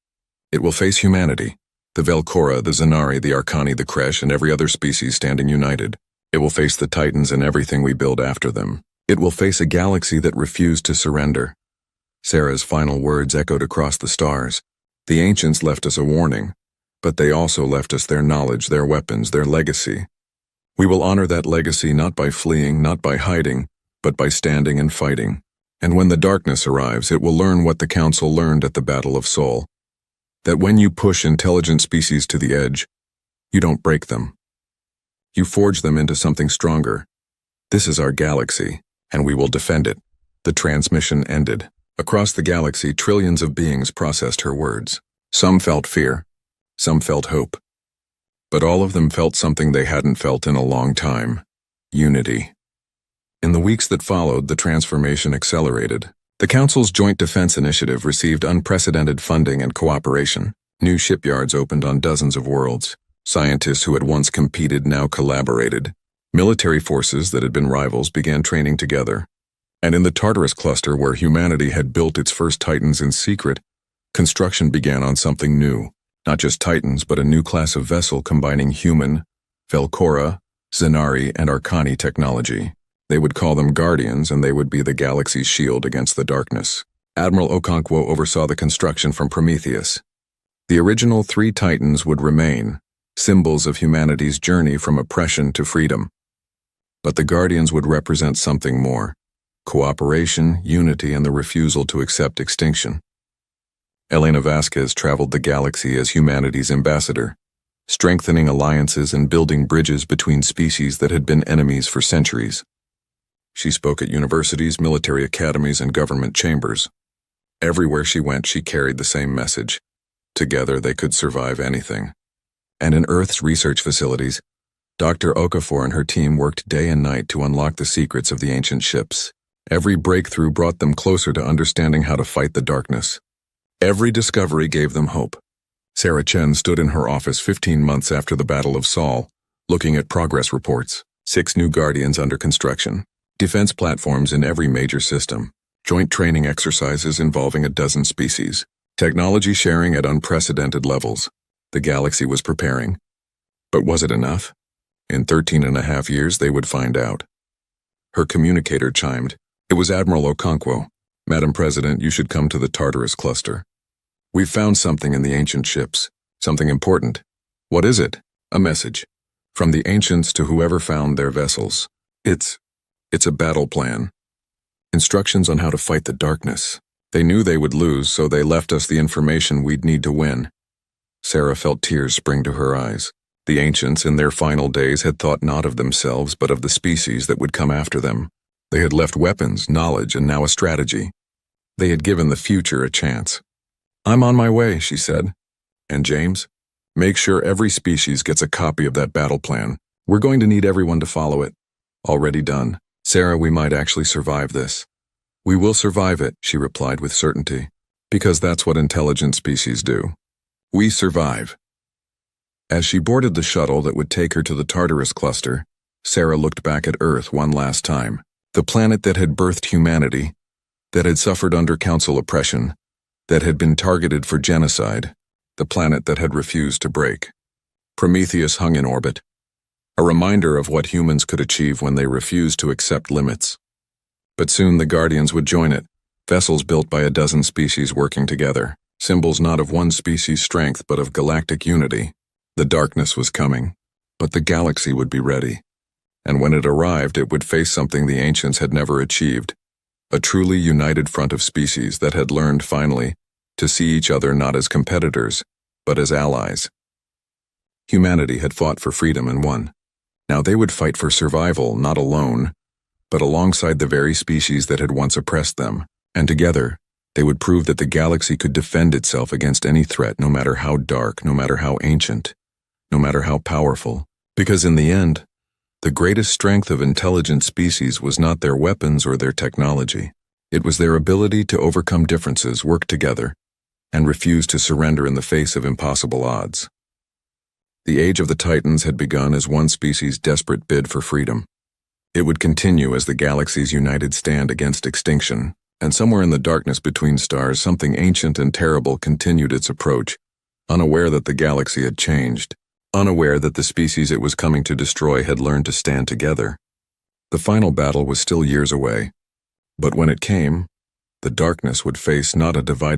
[SPEAKER 1] It will face humanity. The Velcora, the Zenari, the Arcani, the Kresh, and every other species standing united. It will face the Titans and everything we build after them. It will face a galaxy that refused to surrender. Sarah's final words echoed across the stars. The ancients left us a warning, but they also left us their knowledge, their weapons, their legacy. We will honor that legacy not by fleeing, not by hiding, but by standing and fighting. And when the darkness arrives, it will learn what the Council learned at the Battle of Sol. That when you push intelligent species to the edge, you don't break them. You forge them into something stronger. This is our galaxy, and we will defend it. The transmission ended. Across the galaxy, trillions of beings processed her words. Some felt fear. Some felt hope. But all of them felt something they hadn't felt in a long time. Unity. In the weeks that followed, the transformation accelerated. The Council's Joint Defense Initiative received unprecedented funding and cooperation. New shipyards opened on dozens of worlds. Scientists who had once competed now collaborated. Military forces that had been rivals began training together. And in the Tartarus cluster, where humanity had built its first Titans in secret, construction began on something new. Not just Titans, but a new class of vessel combining human, Velcora, Zenari, and Arcani technology. They would call them Guardians, and they would be the galaxy's shield against the darkness. Admiral Okonkwo oversaw the construction from Prometheus. The original 3 Titans would remain, symbols of humanity's journey from oppression to freedom. But the Guardians would represent something more: cooperation, unity, and the refusal to accept extinction. Elena Vasquez traveled the galaxy as humanity's ambassador, strengthening alliances and building bridges between species that had been enemies for centuries. She spoke at universities, military academies, and government chambers. Everywhere she went, she carried the same message. Together, they could survive anything. And in Earth's research facilities, Dr. Okafor and her team worked day and night to unlock the secrets of the ancient ships. Every breakthrough brought them closer to understanding how to fight the darkness. Every discovery gave them hope. Sarah Chen stood in her office 15 months after the Battle of Sol, looking at progress reports. 6 new Guardians under construction. Defense platforms in every major system. Joint training exercises involving a dozen species. Technology sharing at unprecedented levels. The galaxy was preparing. But was it enough? In 13.5 years, they would find out. Her communicator chimed. It was Admiral Okonkwo. Madam President, you should come to the Tartarus cluster. We've found something in the ancient ships. Something important. What is it? A message. From the ancients to whoever found their vessels. It's a battle plan. Instructions on how to fight the darkness. They knew they would lose, so they left us the information we'd need to win. Sarah felt tears spring to her eyes. The ancients, in their final days, had thought not of themselves, but of the species that would come after them. They had left weapons, knowledge, and now a strategy. They had given the future a chance. "I'm on my way," she said. "And James, make sure every species gets a copy of that battle plan. We're going to need everyone to follow it." "Already done. Sarah, we might actually survive this." "We will survive it," she replied with certainty, "because that's what intelligent species do. We survive." As she boarded the shuttle that would take her to the Tartarus cluster, Sarah looked back at Earth one last time. The planet that had birthed humanity, that had suffered under council oppression, that had been targeted for genocide, the planet that had refused to break. Prometheus hung in orbit, a reminder of what humans could achieve when they refused to accept limits. But soon the Guardians would join it, vessels built by a dozen species working together, symbols not of one species' strength but of galactic unity. The darkness was coming, but the galaxy would be ready. And when it arrived, it would face something the ancients had never achieved, a truly united front of species that had learned, finally, to see each other not as competitors, but as allies. Humanity had fought for freedom and won. Now they would fight for survival, not alone, but alongside the very species that had once oppressed them, and together, they would prove that the galaxy could defend itself against any threat, no matter how dark, no matter how ancient, no matter how powerful, because in the end, the greatest strength of intelligent species was not their weapons or their technology. It was their ability to overcome differences, work together, and refuse to surrender in the face of impossible odds. The age of the Titans had begun as one species' desperate bid for freedom. It would continue as the galaxy's united stand against extinction, and somewhere in the darkness between stars, something ancient and terrible continued its approach, unaware that the galaxy had changed, unaware that the species it was coming to destroy had learned to stand together. The final battle was still years away, but when it came, the darkness would face not a divided